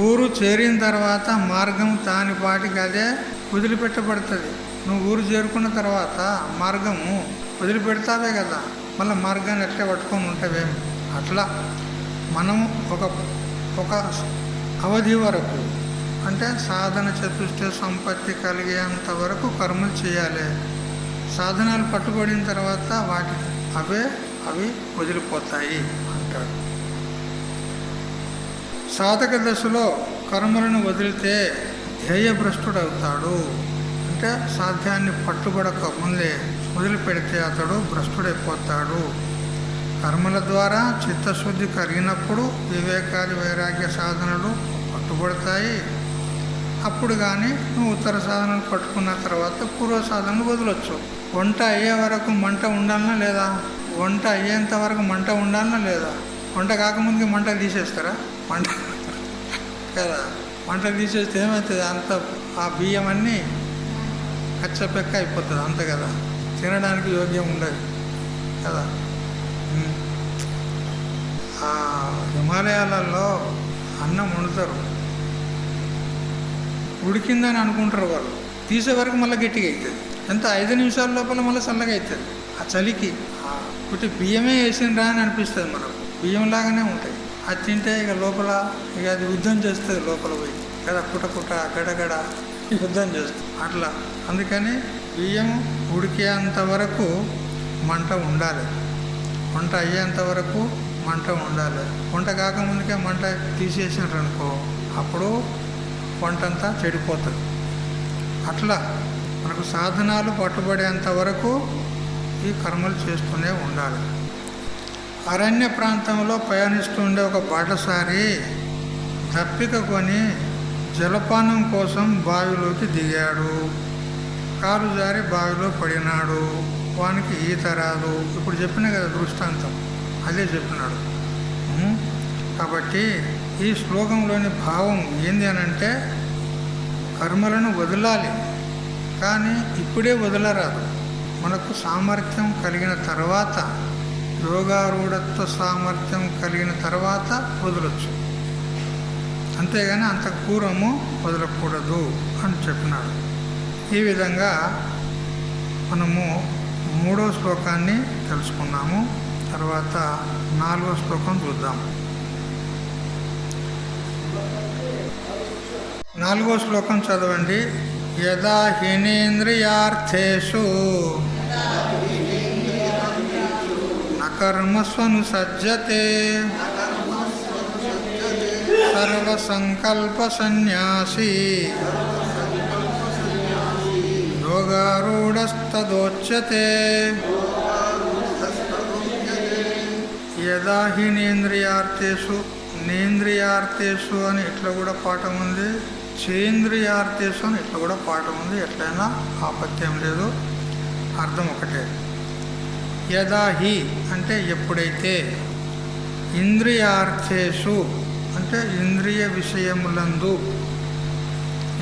S1: ఊరు చేరిన తర్వాత మార్గం దానిపాటికి అదే వదిలిపెట్టబడుతుంది. నువ్వు ఊరు చేరుకున్న తర్వాత మార్గము వదిలిపెడతావే కదా, మళ్ళీ మార్గాన్ని ఎట్లా పట్టుకొని ఉంటావేమి. అట్లా మనము ఒక అవధి వరకు, అంటే సాధన చతుష్ట సంపత్తి కలిగేంత వరకు కర్మలు చేయాలి. సాధనాలు పట్టుబడిన తర్వాత అవి వదిలిపోతాయి అంటాడు. సాధక దశలో కర్మలను వదిలితే ధ్యేయభ్రష్టుడవుతాడు. అంటే సాధ్యాన్ని పట్టుబడక ముందే వదిలిపెడితే అతడు భ్రష్టుడైపోతాడు. కర్మల ద్వారా చిత్తశుద్ధి కలిగినప్పుడు వివేకాది వైరాగ్య సాధనలు పట్టుబడతాయి. అప్పుడు కానీ నువ్వు ఉత్తర సాధనలు పట్టుకున్న తర్వాత పూర్వ సాధనలు వదలొచ్చు. వంట అయ్యే వరకు మంట ఉండాలనా లేదా? వంట అయ్యేంత వరకు మంట ఉండాలనా లేదా? వంట కాకముందుకి మంట తీసేస్తారా? మంట కదా, మంట తీసేస్తే ఏమవుతుంది? అంత ఆ బియ్యం అన్నీ కచ్చపెక్క అయిపోతుంది అంత కదా, తినడానికి యోగ్యం ఉండదు కదా. ఆ హిమాలయాలలో అన్నం వండుతారు, ఉడికిందని అనుకుంటారు వాళ్ళు, తీసే వరకు మళ్ళీ గట్టిగా అవుతుంది. ఎంత 5 నిమిషాల లోపల మళ్ళీ చల్లగా అవుతుంది. ఆ చలికి ఒకటి బియ్యమే వేసిండ్రా అని అనిపిస్తుంది మనకు. బియ్యం లాగానే ఉంటాయి. అది తింటే ఇక లోపల ఇక అది యుద్ధం చేస్తుంది, లోపల పోయి కదా, కుట గడగడ యుద్ధం చేస్తుంది అట్లా. అందుకని బియ్యం ఉడికేంత వరకు మంట ఉండాలి, వంట అయ్యేంత వరకు మంట ఉండాలి. వంట కాకముందుకే మంట తీసేసినారనుకో అప్పుడు వంటంతా చెడిపోతుంది. అట్లా మనకు సాధనాలు పట్టుబడేంత వరకు ఈ కర్మలు చేస్తూనే ఉండాలి. అరణ్య ప్రాంతంలో ప్రయాణిస్తుండే ఒక బాటసారి దప్పిక కొని జలపానం కోసం బావిలోకి దిగాడు. కాలు జారి బావిలో పడినాడు. వానికి ఈత రాదు. ఇప్పుడు చెప్పిన కదా దృష్టాంతం, అదే చెప్పినాడు. కాబట్టి ఈ శ్లోకంలోని భావం ఏంది అనంటే, కర్మలను వదలాలి, కానీ ఇప్పుడే వదలరాదు. మనకు సామర్థ్యం కలిగిన తర్వాత, యోగారూఢత్వ సామర్థ్యం కలిగిన తర్వాత వదలొచ్చు, అంతేగాని అంత పూర్వము వదలకూడదు అని చెప్పినాడు. ఈ విధంగా మనము 3వ శ్లోకాన్ని తెలుసుకున్నాము. తర్వాత 4వ శ్లోకం చూద్దాం. 4వ శ్లోకం చదవండి. యదా హీనేంద్రియార్థేషు నకర్మస్వను సజ్జతే సర్వసంకల్ప సన్యాసి యోగారూఢస్తదోచ్యతే. యదా హీనేంద్రియార్థేషు, నేంద్రియార్థేషు అని ఇట్లా కూడా పాఠం ఉంది, చేంద్రియార్థేషు అని ఇట్లా కూడా పాఠం ఉంది. ఎట్లయినా ఆపత్యం లేదు, అర్థం ఒకటే. యదా హి అంటే ఎప్పుడైతే, ఇంద్రియార్థేషు అంటే ఇంద్రియ విషయములందు,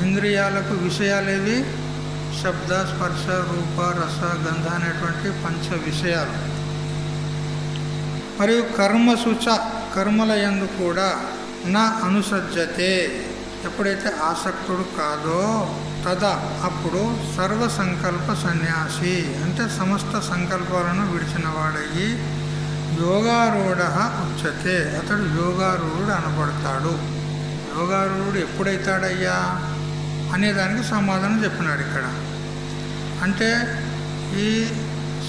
S1: ఇంద్రియాలకు విషయాలేవి శబ్ద స్పర్శ రూప రస గంధ అనేటువంటి పంచ విషయాలు. మరియు కర్మసుచ, కర్మల యందు కూడా నా అనుసజ్జతే, ఎప్పుడైతే ఆసక్తుడు కాదో తదా అప్పుడు సర్వ సంకల్ప సన్యాసి, అంటే సమస్త సంకల్పాలను విడిచిన వాడయ్యి యోగారూఢ ఉచ్యతే, అతడు యోగారూఢుడు అనబడతాడు. యోగారూఢుడు ఎప్పుడైతాడయ్యా అనేదానికి సమాధానం చెప్పినాడు ఇక్కడ. అంటే ఈ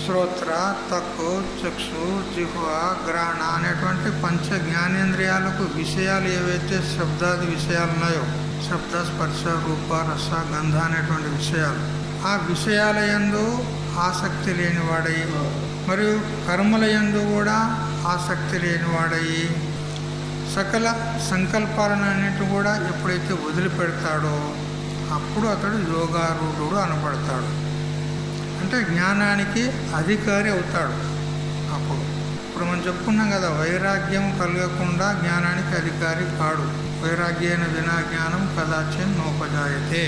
S1: శ్రోత్ర, త్వక్కు, చక్షు, జిహ్వ, గ్రహణ అనేటువంటి పంచ జ్ఞానేంద్రియాలకు విషయాలు ఏవైతే శబ్దాది విషయాలు ఉన్నాయో, శబ్ద స్పర్శ రూప రస గంధ అనేటువంటి విషయాలు, ఆ విషయాల యందు ఆసక్తి లేనివాడయి, మరియు కర్మల యందు కూడా ఆసక్తి లేనివాడయి, సకల సంకల్పాలన్నింటి కూడా ఎప్పుడైతే వదిలిపెడతాడో అప్పుడు అతడు యోగారూఢుడు అనబడతాడు. అంటే జ్ఞానానికి అధికారి అవుతాడు. అప్పుడు ఇప్పుడు మనం చెప్పుకున్నాం కదా, వైరాగ్యం కలగకుండా జ్ఞానానికి అధికారి కాడు. వైరాగ్యేన వినా జ్ఞానం కదాచిన్ నోపజాయతే.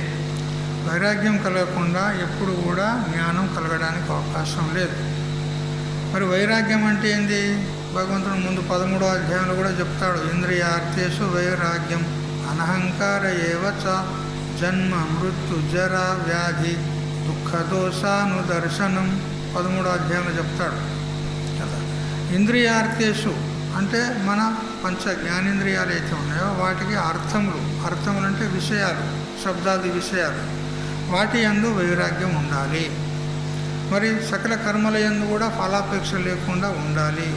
S1: వైరాగ్యం కలగకుండా ఎప్పుడు కూడా జ్ఞానం కలగడానికి అవకాశం లేదు. మరి వైరాగ్యం అంటే ఏంది? భగవంతుడు ముందు 13వ అధ్యాయంలో కూడా చెప్తాడు, ఇంద్రియార్థేషు వైరాగ్యం అనహంకార ఏవచ జన్మ మృత్యు జర వ్యాధి దుఃఖదోషానుదర్శనం 13వ అధ్యాయంలో చెప్తాడు కదా. ఇంద్రియార్థేషు అంటే మన పంచ జ్ఞానేంద్రియాలు అయితే ఉన్నాయో వాటికి అర్థములు, అర్థములు అంటే విషయాలు, శబ్దాది విషయాలు, వాటి యందు వైరాగ్యం ఉండాలి. మరి సకల కర్మల యందు కూడా ఫలాపేక్ష లేకుండా ఉండాలి.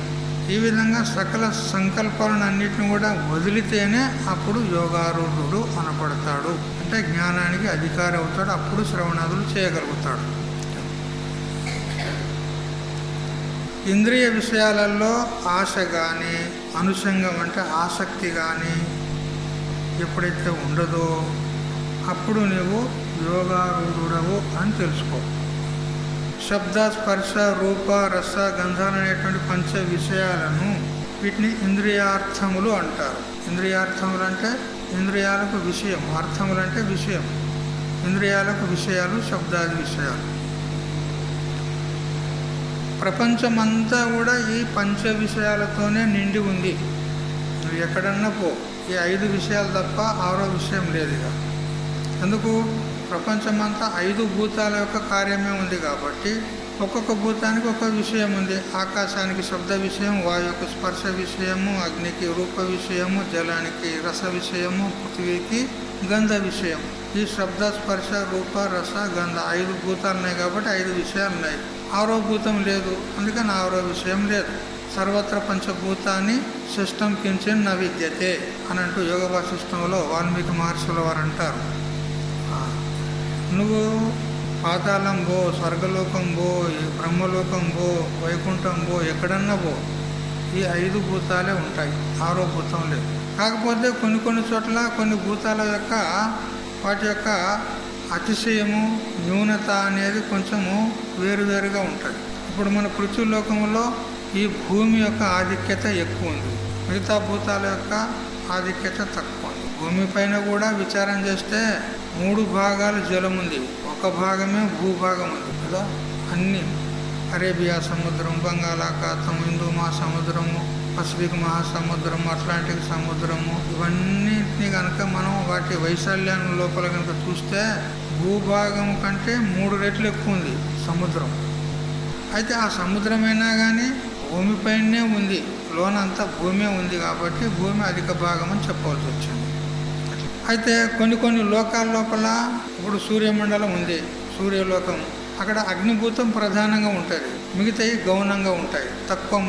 S1: ఈ విధంగా సకల సంకల్పాలను అన్నిటిని కూడా వదిలితేనే అప్పుడు యోగారూఢుడు అనబడతాడు. అంటే జ్ఞానానికి అధికారి అవుతాడు. అప్పుడు శ్రవణాదులు చేయగలుగుతాడు. ఇంద్రియ విషయాలలో ఆశ కానీ, అనుషంగం అంటే ఆసక్తి కానీ ఎప్పుడైతే ఉండదో అప్పుడు నువ్వు యోగారూఢుడవు అని తెలుసుకో. శబ్ద స్పర్శ రూప రస గంధాలు అనేటువంటి పంచ విషయాలను వీటిని ఇంద్రియార్థములు అంటారు. ఇంద్రియార్థములు అంటే ఇంద్రియాలకు విషయం, అర్థములు అంటే విషయం. ఇంద్రియాలకు విషయాలు శబ్దాది విషయాలు. ప్రపంచమంతా కూడా ఈ పంచ విషయాలతోనే నిండి ఉంది. నువ్వు ఎక్కడన్నా పో, ఈ 5 విషయాలు తప్ప 6వ విషయం లేదు. ఇక ఎందుకు? ప్రపంచమంతా 5 భూతాల యొక్క కార్యమే ఉంది కాబట్టి ఒక్కొక్క భూతానికి ఒక విషయం ఉంది. ఆకాశానికి శబ్ద విషయం, వాయువుకి స్పర్శ విషయము, అగ్నికి రూప విషయము, జలానికి రస విషయము, పృథ్వీకి గంధ విషయం. ఈ శబ్ద స్పర్శ రూప రస గంధ 5 భూతాలు ఉన్నాయి కాబట్టి 5 విషయాలు ఉన్నాయి. 6వ భూతం లేదు, అందుకని 6వ విషయం లేదు. సర్వత్ర పంచభూతాన్ని సిస్టం కించిన్ న విద్యతే అని అంటూ యోగ వాసిష్టంలో వాల్మీకి మహర్షుల వారు అంటారు. నువ్వు పాతాళం పో, స్వర్గలోకం పో, బ్రహ్మలోకం పో, వైకుంఠం పో, ఎక్కడన్నా పో, ఈ 5 భూతాలే ఉంటాయి, 6వ భూతం లేదు. కాకపోతే కొన్ని చోట్ల కొన్ని భూతాల యొక్క వాటి యొక్క అతిశయము న్యూనత అనేది కొంచెము వేరువేరుగా ఉంటుంది. ఇప్పుడు మన పృథ్వీలోకంలో ఈ భూమి యొక్క ఆధిక్యత ఎక్కువ ఉంది, మిగతా భూతాల యొక్క ఆధిక్యత తక్కువ ఉంది. భూమి పైన కూడా విచారం చేస్తే 3 భాగాలు జలం ఉంది, 1 భాగమే భూభాగం ఉంది కదా. అన్నీ అరేబియా సముద్రం, బంగాళాఖాతం, హిందూ మహాసముద్రము, పసిఫిక్ మహాసముద్రము, అట్లాంటిక్ సముద్రము, ఇవన్నిటిని కనుక మనం వాటి వైశాల్యం లోపల కనుక చూస్తే భూభాగం కంటే 3 రెట్లు ఎక్కువ ఉంది సముద్రం. అయితే ఆ సముద్రమైనా కానీ భూమిపైనే ఉంది, లోనంతా భూమే ఉంది కాబట్టి భూమి అధిక భాగం అని చెప్పవలసి వచ్చింది. అయితే కొన్ని లోకాల లోపల ఇప్పుడు సూర్యమండలం ఉంది, సూర్యలోకం, అక్కడ అగ్నిభూతం ప్రధానంగా ఉంటుంది, మిగతాయి గౌనంగా ఉంటాయి, తక్కువ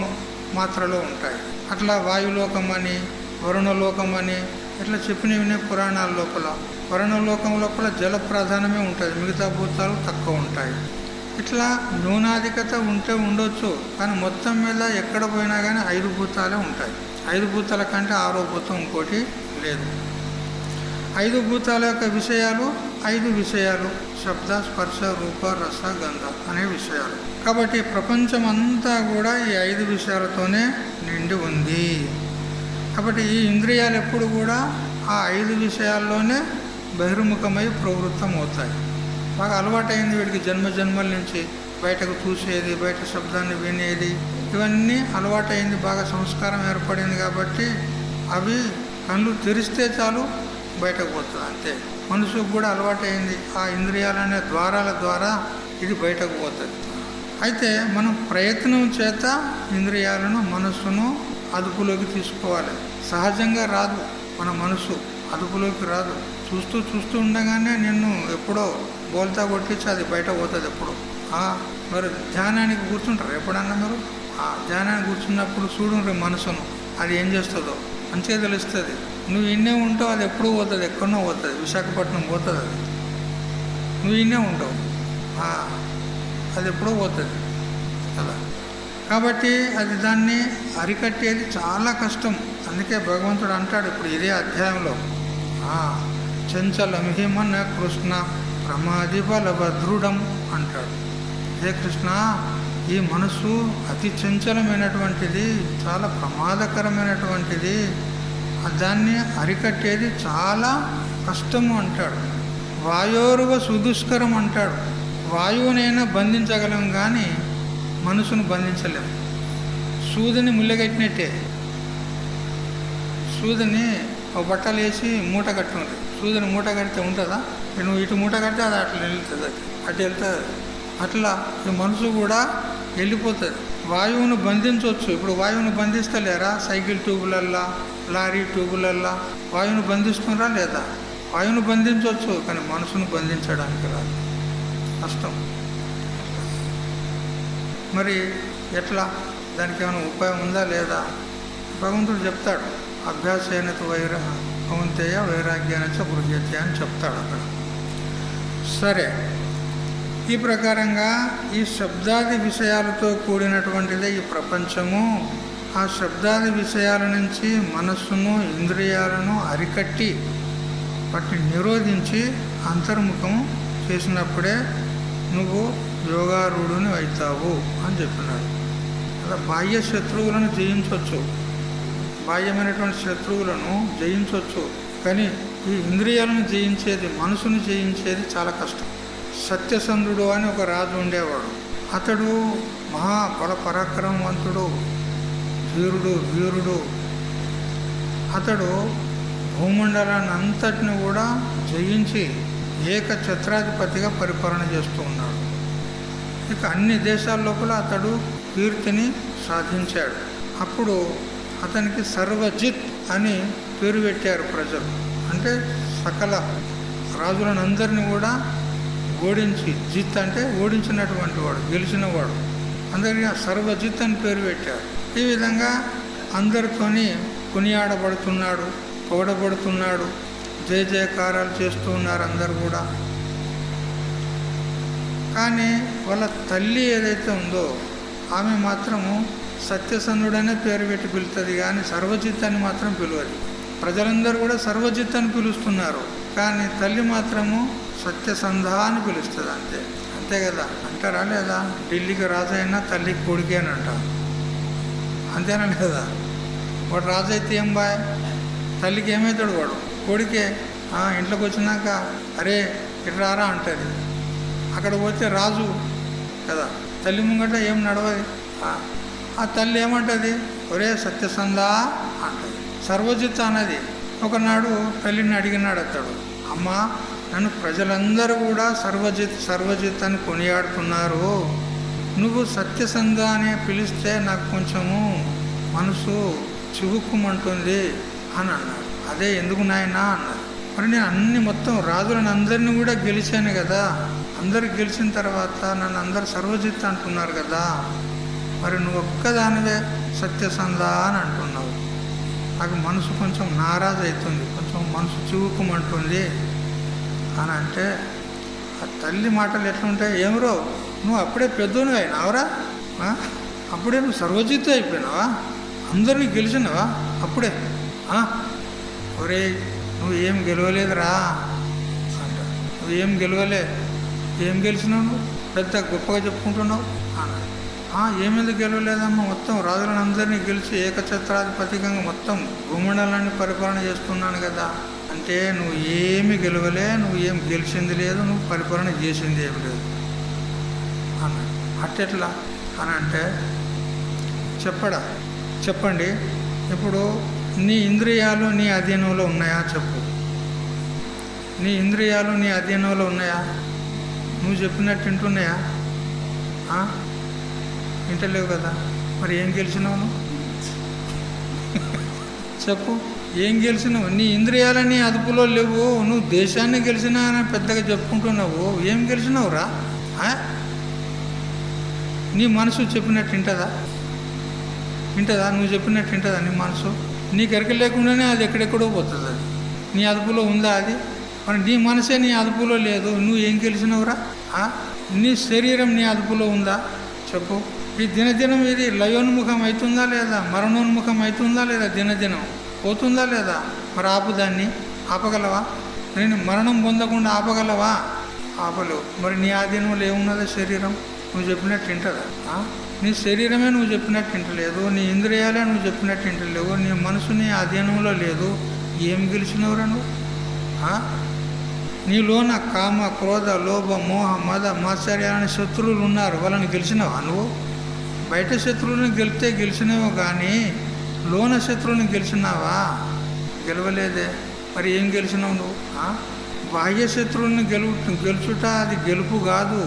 S1: మాత్రలో ఉంటాయి. అట్లా వాయులోకం అని, వరుణలోకం అని ఇట్లా చెప్పినవి పురాణాల లోపల. వరుణలోకం లోపల జల ప్రాధాన్యమే ఉంటుంది, మిగతా భూతాలు తక్కువ ఉంటాయి. ఇట్లా న్యూనాధికత ఉంటే ఉండొచ్చు, కానీ మొత్తం మీద ఎక్కడ పోయినా కానీ 5 భూతాలే ఉంటాయి. 5 భూతాల కంటే 6వ భూతం ఇంకోటి లేదు. 5 భూతాల యొక్క విషయాలు 5 విషయాలు, శబ్ద స్పర్శ రూప రస గంధ అనే విషయాలు. కాబట్టి ప్రపంచమంతా కూడా ఈ 5 విషయాలతోనే నిండి ఉంది. కాబట్టి ఈ ఇంద్రియాలు ఎప్పుడు కూడా ఆ 5 విషయాల్లోనే బహిర్ముఖమై ప్రవృత్తం అవుతాయి. బాగా అలవాటైంది వీడికి జన్మల నుంచి బయటకు చూసేది, బయట శబ్దాన్ని వినేది, ఇవన్నీ అలవాటైంది, బాగా సంస్కారం ఏర్పడింది. కాబట్టి అవి కళ్ళు తెరిస్తే చాలు బయటకు పోతుంది అంతే. మనసుకు కూడా అలవాటైంది, ఆ ఇంద్రియాలనే ద్వారాల ద్వారా ఇది బయటకు పోతుంది. అయితే మనం ప్రయత్నం చేత ఇంద్రియాలను మనస్సును అదుపులోకి తీసుకోవాలి. సహజంగా రాదు, మన మనసు అదుపులోకి రాదు. చూస్తూ ఉండగానే నిన్ను ఎప్పుడో బోల్తా కొట్టించి అది బయట పోతుంది ఎప్పుడు. మరి ధ్యానానికి కూర్చుంటారు ఎప్పుడన్నా మీరు? ఆ ధ్యానానికి కూర్చున్నప్పుడు చూడండి మనసును, అది ఏం చేస్తుందో మంచిగా తెలుస్తుంది. నువ్వు ఇన్నే ఉంటావు, అది ఎప్పుడు పోతుంది, ఎక్కడనో పోతుంది, విశాఖపట్నం పోతుంది, అది నువ్వు ఇన్నే ఉంటావు, అది ఎప్పుడో పోతుంది కదా. కాబట్టి అది దాన్ని అరికట్టేది చాలా కష్టం. అందుకే భగవంతుడు అంటాడు ఇప్పుడు ఇదే అధ్యాయంలో, చంచలమిహిమన కృష్ణ ప్రమాది బలభద్రుడం అంటాడు. హే కృష్ణ, ఈ మనసు అతి చంచలమైనటువంటిది, చాలా ప్రమాదకరమైనటువంటిది, దాన్ని అరికట్టేది చాలా కష్టము అంటాడు. వాయోర్వ సుదుష్కరం అంటాడు. వాయువునైనా బంధించగలం కానీ మనసును బంధించలేము. సూదిని ముళ్ళగట్టినట్టే, సూదిని ఒక బట్టలు వేసి మూట కట్టుకుంటుంది. సూదిని మూట కడితే ఉంటుందా? నువ్వు ఇటు మూట కడితే అది అట్లా వెళ్తుంది, అది అటు వెళ్తుంది. అట్లా ఈ మనసు కూడా వెళ్ళిపోతుంది. వాయువును బంధించవచ్చు. ఇప్పుడు వాయువును బంధిస్తలేరా? సైకిల్ ట్యూబులల్లా, లారీ ట్యూబులల్లా వాయువును బంధిస్తున్నారా లేదా? వాయువును బంధించవచ్చు, కానీ మనసును బంధించడానికి రాదు, కష్టం. మరి ఎట్లా? దానికి ఏమైనా ఉపాయం ఉందా లేదా? భగవంతుడు చెప్తాడు, అభ్యాసేనత కౌంతేయ వైరాగ్యానచ గృహ్యతే అని చెప్తాడు అక్కడ. సరే, ఈ ప్రకారంగా ఈ శబ్దాది విషయాలతో కూడినటువంటిదే ఈ ప్రపంచము. ఆ శబ్దాది విషయాల నుంచి మనస్సును, ఇంద్రియాలను అరికట్టి వాటిని నిరోధించి అంతర్ముఖం చేసినప్పుడే నువ్వు యోగారూఢుని అవుతావు అని చెప్పినాడు. అలా బాహ్య శత్రువులను జయించవచ్చు, బాహ్యమైనటువంటి శత్రువులను జయించవచ్చు, కానీ ఈ ఇంద్రియాలను జయించేది, మనసును జయించేది చాలా కష్టం. సత్యసంధుడు అని ఒక రాజు ఉండేవాడు. అతడు మహాబల పరాక్రమవంతుడు, వీరుడు. అతడు భూమండలాన్ని అంతటిని కూడా జయించి ఏకఛత్రాధిపతిగా పరిపాలన చేస్తూ ఉన్నాడు. ఇక అన్ని దేశాల లోపల అతడు కీర్తిని సాధించాడు. అప్పుడు అతనికి సర్వజిత్ అని పేరు పెట్టారు ప్రజలు. అంటే సకల రాజులను అందరినీ కూడా ఓడించి, జిత్ అంటే ఓడించినటువంటి వాడు, గెలిచినవాడు, అందరికీ సర్వజిత్ అని పేరు పెట్టారు. ఈ విధంగా అందరితోని కొనియాడబడుతున్నాడు, పొగడబడుతున్నాడు, జయకారాలు చేస్తూ ఉన్నారు అందరు కూడా. కానీ వాళ్ళ తల్లి ఏదైతే ఉందో ఆమె మాత్రము సత్యసంధుడనే పేరు పెట్టి పిలుస్తుంది, కానీ సర్వజిత్ అని మాత్రం పిలవదు. ప్రజలందరూ కూడా సర్వజిత్ అని పిలుస్తున్నారు, కానీ తల్లి మాత్రము సత్యసంధ అని పిలుస్తుంది. అంతే కదా, అంటారా లేదా? ఢిల్లీకి రాజు అయినా తల్లికి కొడుకే అని అంటారు, అంతేనా లేదా? వాడు రాజు అయితే ఏం బాయ్, తల్లికి ఏమవుతాడు? వాడు కొడుకే. ఇంట్లోకి వచ్చినాక అరే ఇటు రారా అంటుంది. అక్కడ పోతే రాజు కదా, తల్లి ముంగట ఏం నడవది. ఆ తల్లి ఏమంటుంది? ఒరే సత్యసంధా అంటుంది, సర్వజిత్ అన్నది. ఒకనాడు తల్లిని అడిగినాడు అతడు, అమ్మ నన్ను ప్రజలందరూ కూడా సర్వజిత్ అని కొనియాడుతున్నారు, నువ్వు సత్యసంధ అని పిలిస్తే నాకు కొంచెము మనసు చివుక్కుమంటుంది అని అన్నాడు. అదే ఎందుకు నాయనా అన్నారు. మరి నేను మొత్తం రాజులను అందరినీ కూడా గెలిచాను కదా, అందరు గెలిచిన తర్వాత నన్ను అందరు సర్వజిత్ అంటున్నారు కదా, మరి నువ్వు ఒక్కదానివే సత్యసంధ అని అంటున్నావు. నాకు మనసు కొంచెం నారాజు అవుతుంది, కొంచెం మనసు చివుకుమంటుంది అని అంటే, ఆ తల్లి మాటలు ఎట్లుంటాయి? ఏమరో నువ్వు అప్పుడే పెద్దోను అయినావురా, అప్పుడే నువ్వు సర్వజిత్తు అయిపోయినావా, అందరినీ గెలిచినావా అప్పుడే? ఒరే నువ్వు ఏం గెలవలేదురా అంట. నువ్వు ఏం గెలవలే, ఏం గెలిచినావు? నువ్వు పెద్ద గొప్పగా చెప్పుకుంటున్నావు అన్నాడు. ఏమెందుకు గెలవలేదమ్మా, మొత్తం రాజులను అందరినీ గెలిచి ఏకఛత్రాధిపతికంగా మొత్తం భూమండలాన్ని పరిపాలన చేస్తున్నాను కదా అంటే, నువ్వు ఏమి గెలవలే, నువ్వు ఏం గెలిచింది లేదు, నువ్వు పరిపాలన చేసింది ఏమి లేదు అన్నాడు. అట్టెట్లా అని అంటే, చెప్పండి ఇప్పుడు నీ ఇంద్రియాలు నీ అధీనంలో ఉన్నాయా చెప్పు. నీ ఇంద్రియాలు నీ అధీనంలో ఉన్నాయా? నువ్వు చెప్పినట్టు వింటున్నాయా? వింటలేవు కదా, మరి ఏం గెలిచినావు నువ్వు? చెప్పు, ఏం గెలిచినావు? నీ ఇంద్రియాలు నీ అదుపులో లేవు, నువ్వు దేశాన్ని గెలిచినా అని పెద్దగా చెప్పుకుంటున్నావు, ఏం గెలిచినావురా? నీ మనసు చెప్పినట్టు వింటదా? నువ్వు చెప్పినట్టు వింటదా నీ మనసు? నీకు ఎరక లేకుండానే అది ఎక్కడెక్కడో పోతుంది. అది నీ అదుపులో ఉందా? అది మరి నీ మనసే నీ అదుపులో లేదు, నువ్వు ఏం గెలిచినవురా? నీ శరీరం నీ అదుపులో ఉందా చెప్పు. ఈ దినదినం ఇది లయోన్ముఖం అవుతుందా లేదా, మరణోన్ముఖం అవుతుందా లేదా, దినదినం పోతుందా లేదా? మరి ఆపుదాన్ని ఆపగలవా? నేను మరణం పొందకుండా ఆపగలవా? ఆపలేవు. మరి నీ ఆధీనంలో ఏమున్నదా శరీరం? నువ్వు చెప్పినట్టు వింటదా? నీ శరీరమే నువ్వు చెప్పినట్టు వింటలేదు, నీ ఇంద్రియాలే నువ్వు చెప్పినట్టు వింటలేవు, నీ మనసు నీ అధీనంలో లేదు, ఏం గెలిచినవురా నువ్వు? నీలోన కామ, క్రోధ, లోభ, మోహ, మద, మాత్సర్యాలని శత్రువులు ఉన్నారు, వాళ్ళని గెలిచినావా నువ్వు? బయట శత్రువులను గెలిచినావు కానీ లోన శత్రువుని గెలిచినావా? గెలవలేదే. మరి ఏం గెలిచినావు నువ్వు? బాహ్య శత్రువుని గెలుచుట అది గెలుపు కాదు,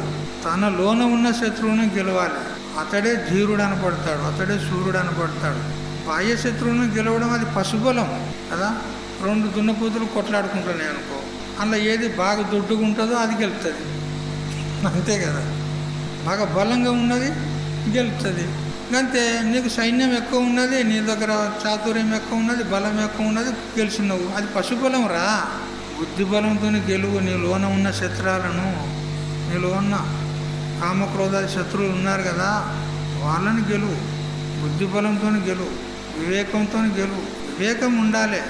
S1: తన లోన ఉన్న శత్రువుని గెలవాలి. అతడే ధీరుడు అనపడతాడు, అతడే సూర్యుడు అనపడతాడు. బాహ్య శత్రువుని గెలవడం అది పశుబలం కదా. 2 దున్నపోతులు కొట్లాడుకుంటున్నాయి అనుకో, అందులో ఏది బాగా దొడ్డుగా ఉంటుందో అది గెలుస్తుంది, అంతే కదా. బాగా బలంగా ఉన్నది గెలుస్తుంది అంతే. నీకు సైన్యం ఎక్కువ ఉన్నది, నీ దగ్గర చాతుర్యం ఎక్కువ ఉన్నది, బలం ఎక్కువ ఉన్నది, గెలిచినవు, అది పశుబలం రా. బుద్ధి బలంతో గెలువు. నీలోన ఉన్న శత్రువులను, నీలో ఉన్న కామక్రోధాది శత్రువులు ఉన్నారు కదా, వాళ్ళని గెలువు. బుద్ధి బలంతో గెలువు, వివేకంతో గెలువు. వివేకం ఉండాలి,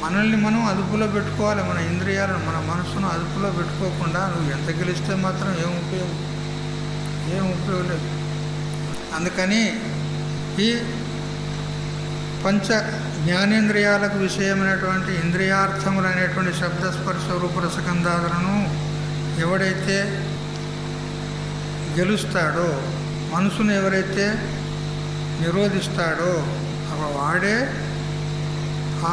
S1: మనల్ని మనం అదుపులో పెట్టుకోవాలి. మన ఇంద్రియాలను, మన మనసును అదుపులో పెట్టుకోకుండా నువ్వు ఎంత గెలిస్తే మాత్రం ఏం ఉపయోగం లేదు. అందుకని ఈ పంచ జ్ఞానేంద్రియాలకు విషయమైనటువంటి ఇంద్రియార్థములు అనేటువంటి శబ్దస్పర్శ రూపరసగంధాదులను ఎవడైతే గెలుస్తాడో, మనసును ఎవరైతే నిరోధిస్తాడో వాడే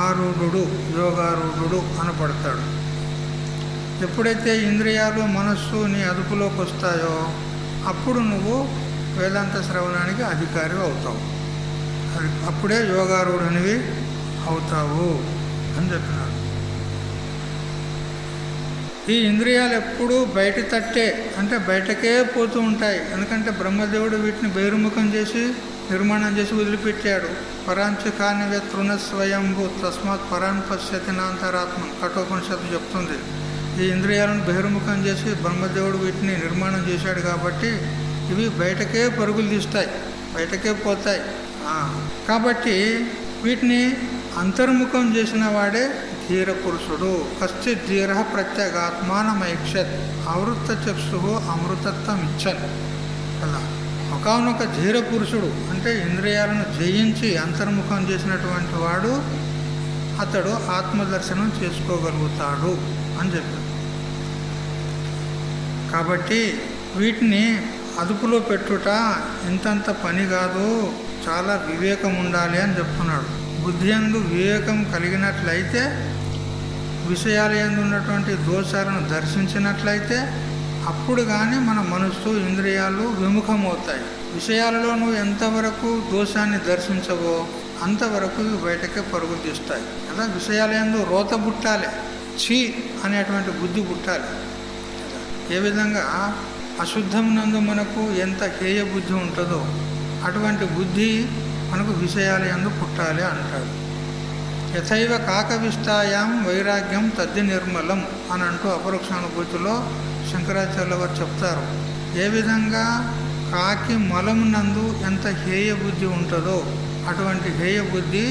S1: ఆరూఢుడు, యోగారూఢుడు అనపడతాడు. ఎప్పుడైతే ఇంద్రియాలు, మనస్సు నీ అదుపులోకి వస్తాయో అప్పుడు నువ్వు వేదాంత శ్రవణానికి అధికారి అవుతావు. అప్పుడే యోగారూఢునివి అవుతావు అని చెప్పినాడు. ఈ ఇంద్రియాలు ఎప్పుడూ బయట తట్టే, అంటే బయటకే పోతూ ఉంటాయి. ఎందుకంటే బ్రహ్మదేవుడు వీటిని బహిర్ముఖం చేసి నిర్మాణం చేసి వదిలిపెట్టాడు. పరాంచకానివే తృణ స్వయంభూ తస్మాత్ పరాన్ పశ్యతి నాంతరాత్మం కఠోపనిషత్తు చెప్తుంది. ఈ ఇంద్రియాలను బహిర్ముఖం చేసి బ్రహ్మదేవుడు వీటిని నిర్మాణం చేశాడు కాబట్టి ఇవి బయటకే పరుగులు తీస్తాయి, బయటకే పోతాయి. కాబట్టి వీటిని అంతర్ముఖం చేసిన వాడే ధీర పురుషుడు. కశ్చిత్ ధీర ప్రత్యేగాత్మానమైక్షత్ ఆవృత్త చక్షు అమృతత్వం ఇచ్చన్ కదా. ఒకనొక ధీర పురుషుడు అంటే ఇంద్రియాలను జయించి అంతర్ముఖం చేసినటువంటి వాడు అతడు ఆత్మదర్శనం చేసుకోగలుగుతాడు అని చెప్పాడు. కాబట్టి వీటిని అదుపులో పెట్టుట ఇంతంత పని కాదు, చాలా వివేకం ఉండాలి అని చెప్తున్నాడు. బుద్ధి యందు వివేకం కలిగినట్లయితే, విషయాల యందు ఉన్నటువంటి దోషాలను దర్శించినట్లయితే అప్పుడు కానీ మన మనస్సు, ఇంద్రియాలు విముఖమవుతాయి. విషయాలలో నువ్వు ఎంతవరకు దోషాన్ని దర్శించవో అంతవరకు బయటకే పరుగు తీస్తాయి కదా. విషయాల యందు రోత పుట్టాలి, ఛీ అనేటువంటి బుద్ధి పుట్టాలి. ఏ విధంగా అశుద్ధమునందు మనకు ఎంత హేయ బుద్ధి ఉంటుందో అటువంటి బుద్ధి మనకు విషయాల యందు పుట్టాలి అంటాడు. యథైవ కాకవిష్టాయాం వైరాగ్యం తద్ది నిర్మలం అని అంటూ అపరోక్షానుభూతిలో శంకరాచార్యుల వారు చెప్తారు. ఏ విధంగా కాకి మలమునందు ఎంత హేయ బుద్ధి ఉంటుందో అటువంటి హేయ బుద్ధి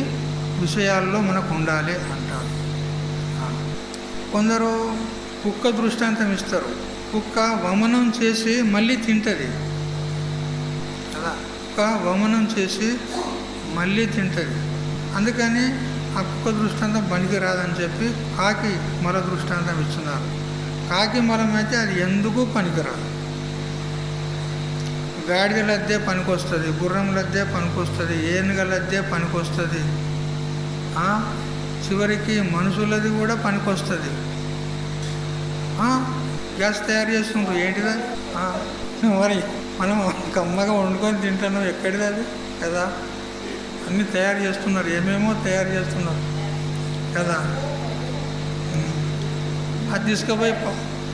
S1: విషయాల్లో మనకు ఉండాలి అంటారు. కొందరు కుక్క దృష్టాంతం ఇస్తారు. కుక్క వమనం చేసి మళ్ళీ తింటుంది కదా. కుక్క వమనం చేసి మళ్ళీ తింటుంది. అందుకని ఆ కుక్క దృష్టాంతం పనికి రాదని చెప్పి కాకి మల దృష్టాంతం ఇస్తున్నారు. కాకి మలం అయితే అది ఎందుకు పనికిరాదు. గాడిద లద్దే పనికొస్తుంది, గుర్రం లద్దే పనికొస్తుంది, ఏనుగ లద్దే పనికొస్తుంది, చివరికి మనుషులది కూడా పనికొస్తుంది. గ్యాస్ తయారు చేస్తుండ్రు, ఏంటిది? మరి మనం కమ్మగా వండుకొని తింటున్నాం, ఎక్కడిది అది కదా? అన్నీ తయారు చేస్తున్నారు, ఏమేమో తయారు చేస్తున్నారు కదా. అది తీసుకుపోయి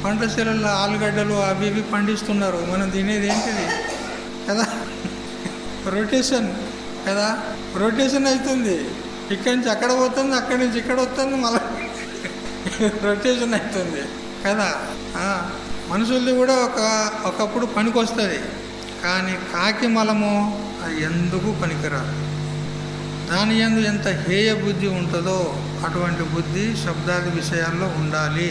S1: పంటశీలలో ఆలుగడ్డలు అవి ఇవి పండిస్తున్నారు. మనం తినేది ఏంటిది కదా? రొటేషన్ కదా, రొటేషన్ అవుతుంది. ఇక్కడి నుంచి అక్కడ పోతుంది, అక్కడి నుంచి ఇక్కడ వస్తుంది, మళ్ళీ రొటేషన్ అవుతుంది కదా. మనుషులది కూడా ఒకప్పుడు పనికి వస్తుంది, కానీ కాకి మలము అది ఎందుకు పనికిరాదు. దాని యందు ఎంత హేయ బుద్ధి ఉంటుందో అటువంటి బుద్ధి శబ్దాది విషయాల్లో ఉండాలి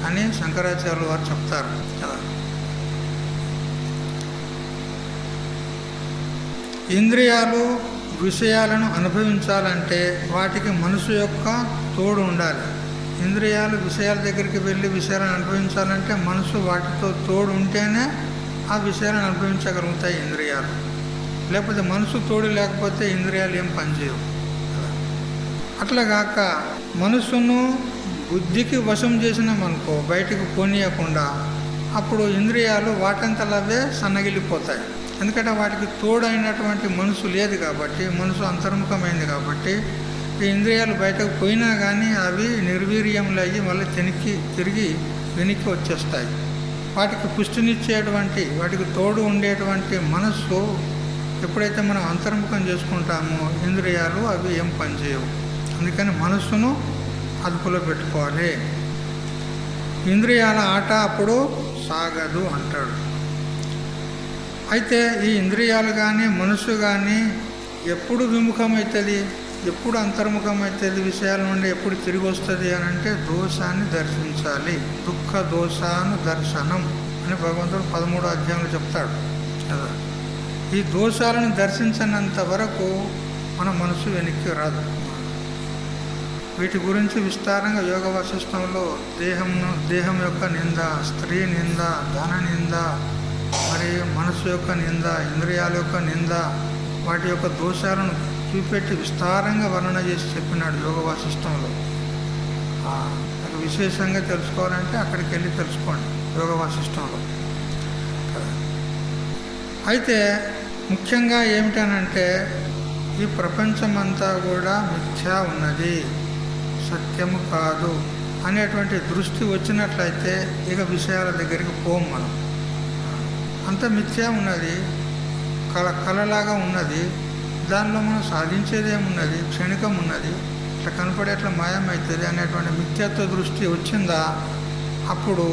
S1: అని శంకరాచార్యులు వారు చెప్తారు కదా. ఇంద్రియాలు విషయాలను అనుభవించాలంటే వాటికి మనసు యొక్క తోడు ఉండాలి. ఇంద్రియాలు విషయాల దగ్గరికి వెళ్ళి విషయాలను అనుభవించాలంటే మనసు వాటితో తోడు ఉంటేనే ఆ విషయాలను అనుభవించగలుగుతాయి ఇంద్రియాలు. లేకపోతే మనసు తోడు లేకపోతే ఇంద్రియాలు ఏం పనిచేయవు. అట్లాగాక మనసును బుద్ధికి వశం చేసినామనుకో, బయటికి పోనీయకుండా, అప్పుడు ఇంద్రియాలు వాటంతలవే సన్నగిలిపోతాయి. ఎందుకంటే వాటికి తోడైనటువంటి మనసు లేదు కాబట్టి, మనసు అంతర్ముఖమైంది కాబట్టి ఈ ఇంద్రియాలు బయటకు పోయినా కానీ అవి నిర్వీర్యములు అయ్యి మళ్ళీ తిరిగి వెనక్కి వచ్చేస్తాయి. వాటికి పుష్టినిచ్చేటువంటి, వాటికి తోడు ఉండేటువంటి మనస్సు ఎప్పుడైతే మనం అంతర్ముఖం చేసుకుంటామో ఇంద్రియాలు అవి ఏం పనిచేయవు. అందుకని మనస్సును అదుపులో పెట్టుకోవాలి. ఇంద్రియాల ఆట అప్పుడు సాగదు అంటాడు. అయితే ఈ ఇంద్రియాలు కానీ మనస్సు కానీ ఎప్పుడు విముఖమవుతుంది, ఎప్పుడు అంతర్ముఖమవుతుంది, విషయాల నుండి ఎప్పుడు తిరిగి వస్తుంది అని అంటే దోషాన్ని దర్శించాలి. దుఃఖ దోషాను దర్శనం అని భగవంతుడు 13వ అధ్యాయంలో చెప్తాడు కదా. ఈ దోషాలను దర్శించినంత వరకు మన మనసు వెనక్కి రాదు. వీటి గురించి విస్తారంగా యోగ వాసిష్టంలో దేహం యొక్క నింద, స్త్రీ నింద, ధన నింద, మరి మనసు యొక్క నింద, ఇంద్రియాల యొక్క నింద, వాటి యొక్క దోషాలను చూపెట్టి విస్తారంగా వర్ణన చేసి చెప్పినాడు యోగ వాసిష్టంలో. అది విశేషంగా తెలుసుకోవాలంటే అక్కడికి వెళ్ళి తెలుసుకోండి యోగ వాసిష్టంలో. అయితే ముఖ్యంగా ఏమిటనంటే ఈ ప్రపంచమంతా కూడా మిథ్యా ఉన్నది, సత్యము కాదు అనేటువంటి దృష్టి వచ్చినట్లయితే ఇక విషయాల దగ్గరికి పోం మనం. అంత మిథ్యా ఉన్నది, కళలాగా ఉన్నది, దానిలో మనం సాధించేది ఏమున్నది, క్షణికం ఉన్నది, ఇట్లా కనపడే అట్లా మాయమవుతుంది అనేటువంటి మిథ్యాత్వ దృష్టి వచ్చిందా, అప్పుడు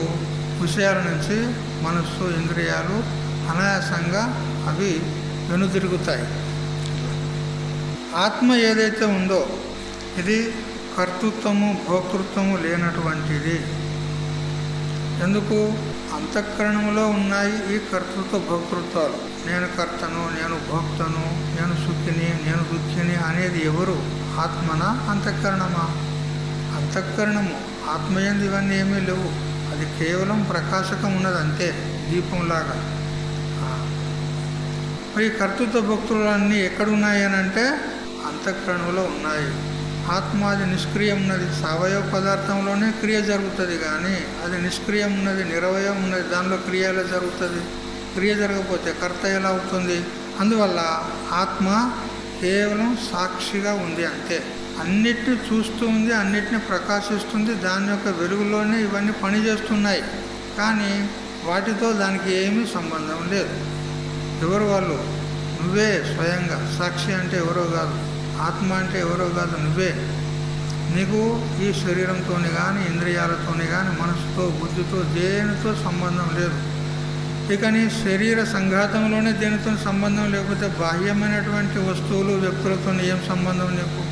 S1: విషయాల నుంచి మనస్సు ఇంద్రియాలు అనాయాసంగా అవి వెనుదిరుగుతాయి. ఆత్మ ఏదైతే ఉందో ఇది కర్తృత్వము భోక్తృత్వము లేనటువంటిది. ఎందుకు? అంతఃకరణంలో ఉన్నాయి ఈ కర్తృత్వ భోక్తృత్వాలు. నేను కర్తను, నేను భోక్తను, నేను సుఖిని, నేను దుఃఖిని అనేది ఎవరు? ఆత్మనా అంతఃకరణమా? అంతఃకరణము. ఆత్మయందు ఇవన్నీ ఏమీ లేవు, అది కేవలం ప్రకాశకం ఉన్నది అంతే, దీపంలాగా. ఈ కర్తృత్వ భక్తులన్నీ ఎక్కడున్నాయి అని అంటే అంతఃకరణంలో ఉన్నాయి. ఆత్మ అది నిష్క్రియం ఉన్నది, సవయవ పదార్థంలోనే క్రియ జరుగుతుంది, కానీ అది నిష్క్రియం ఉన్నది, నిరవయం ఉన్నది, దానిలో క్రియ ఎలా జరుగుతుంది? క్రియ జరగకపోతే కర్త ఎలా అవుతుంది? అందువల్ల ఆత్మ కేవలం సాక్షిగా ఉంది అంతే. అన్నిటిని చూస్తూ ఉంది, అన్నిటిని ప్రకాశిస్తుంది, దాని యొక్క వెలుగులోనే ఇవన్నీ పనిచేస్తున్నాయి, కానీ వాటితో దానికి ఏమీ సంబంధం లేదు. ఎవరు వాళ్ళు? నువ్వే స్వయంగా. సాక్షి అంటే ఎవరో కాదు, ఆత్మ అంటే ఎవరో కాదు, నువ్వే. నీకు ఈ శరీరంతో కానీ ఇంద్రియాలతో కానీ మనసుతో బుద్ధితో దేనితో సంబంధం లేదు. ఇక నీ శరీర సంఘాతంలోనే దేనితో సంబంధం లేకపోతే బాహ్యమైనటువంటి వస్తువులు వ్యక్తులతో ఏం సంబంధం నీకు?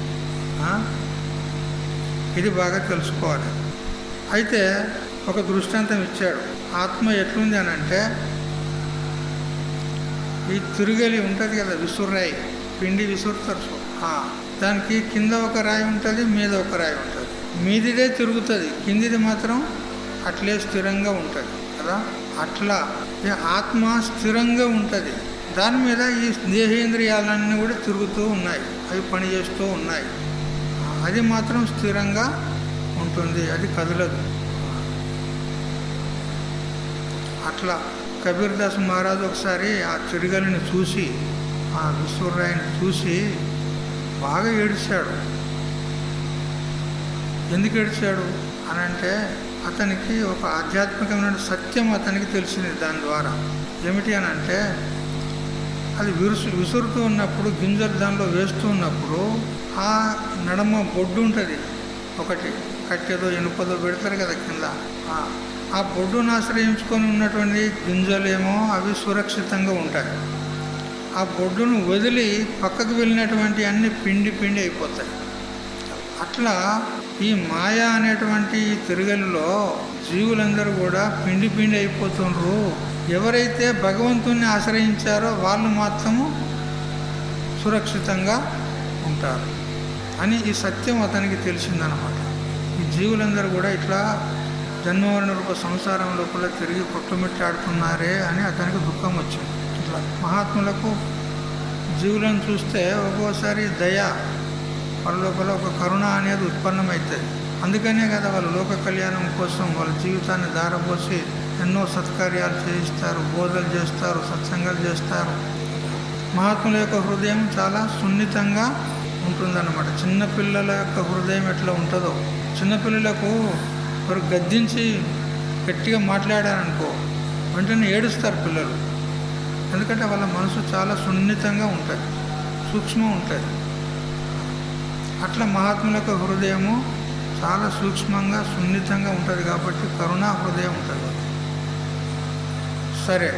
S1: ఇది బాగా తెలుసుకోవాలి. అయితే ఒక దృష్టాంతం ఇచ్చాడు. ఆత్మ ఎట్లుంది అని అంటే ఈ తిరుగలి ఉంటుంది కదా, విసుర్రాయి, పిండి విసురుతారు. దానికి కింద ఒక రాయి ఉంటుంది, మీద ఒక రాయి ఉంటుంది. మీదిదే తిరుగుతుంది, కిందిది మాత్రం అట్లే స్థిరంగా ఉంటుంది కదా. అట్లా ఈ ఆత్మ స్థిరంగా ఉంటుంది. దాని మీద ఈ దేహేంద్రియాలన్నీ కూడా తిరుగుతూ ఉన్నాయి, అవి పనిచేస్తూ ఉన్నాయి. అది మాత్రం స్థిరంగా ఉంటుంది, అది కదలదు. అట్లా కబీర్ దాస్ మహారాజు ఒకసారి ఆ తిరుగలిని చూసి, ఆ విశ్వరాయిని చూసి బాగా ఏడిచాడు. ఎందుకు ఏడిచాడు అని అంటే, అతనికి ఒక ఆధ్యాత్మికమైన సత్యం అతనికి తెలిసింది దాని ద్వారా. ఏమిటి అని అంటే, అది విసురుతూ ఉన్నప్పుడు, గింజలు దానిలో వేస్తూ ఉన్నప్పుడు ఆ నడమ బొడ్డు ఉంటుంది ఒకటి, కట్టెదో ఇనుపదో పెడతారు కదా కింద. ఆ బొడ్డును ఆశ్రయించుకొని ఉన్నటువంటి గింజలేమో అవి సురక్షితంగా ఉంటాయి. ఆ బొడ్డును వదిలి పక్కకు వెళ్ళినటువంటి అన్ని పిండి పిండి అయిపోతాయి. అట్లా ఈ మాయ అనేటువంటి తిరుగలిలో జీవులందరూ కూడా పిండి పిండి అయిపోతుండ్రు. ఎవరైతే భగవంతుణ్ణి ఆశ్రయించారో వాళ్ళు మాత్రము సురక్షితంగా ఉంటారు అని ఈ సత్యం అతనికి తెలిసిందనమాట. ఈ జీవులందరూ కూడా ఇట్లా జన్మవరణ రూప సంసారం లోపల తిరిగి కొట్టుమిట్టాడుతున్నారే అని అతనికి దుఃఖం వచ్చింది. ఇట్లా మహాత్ములకు జీవులను చూస్తే ఒక్కోసారి దయ, వాళ్ళ లోపల ఒక కరుణ అనేది ఉత్పన్నమవుతుంది. అందుకనే కదా వాళ్ళు లోక కళ్యాణం కోసం వాళ్ళ జీవితాన్ని దారపోసి ఎన్నో సత్కార్యాలు చేయిస్తారు, బోధలు చేస్తారు, సత్సంగాలు చేస్తారు. మహాత్ముల యొక్క హృదయం చాలా సున్నితంగా ఉంటుందన్నమాట. చిన్నపిల్లల యొక్క హృదయం ఎట్లా ఉంటుందో, చిన్నపిల్లలకు వారు గద్దించి గట్టిగా మాట్లాడారనుకో వెంటనే ఏడుస్తారు పిల్లలు. ఎందుకంటే వాళ్ళ మనసు చాలా సున్నితంగా ఉంటుంది, సూక్ష్మం ఉంటుంది. అట్లా మహాత్ముల యొక్క హృదయము చాలా సూక్ష్మంగా సున్నితంగా ఉంటుంది కాబట్టి కరుణా హృదయం ఉంటుంది. సరే,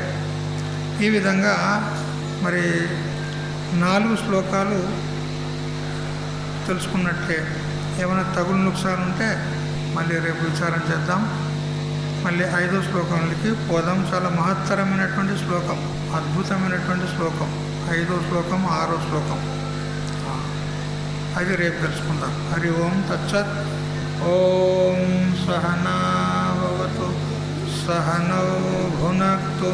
S1: ఈ విధంగా మరి 4 శ్లోకాలు తెలుసుకున్నట్లే. ఏమైనా తగులు నుక్సాలు ఉంటే మళ్ళీ రేపు విచారం చేద్దాం. మళ్ళీ 5వ శ్లోకంలోకి పోదాం. చాలా మహత్తరమైనటువంటి శ్లోకం, అద్భుతమైనటువంటి శ్లోకం. 5వ శ్లోకం, 6వ శ్లోకం, అది రేపు తెలుసుకుందాం. హరి ఓం తచ్చత్. ఓం సహనావతు సహనౌ భునక్తు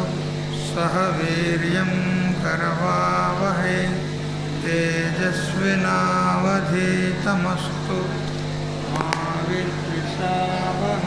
S1: సహ వీర్యం కరవావహై తేజస్వినావధీతమస్తు మా విద్విషావహై.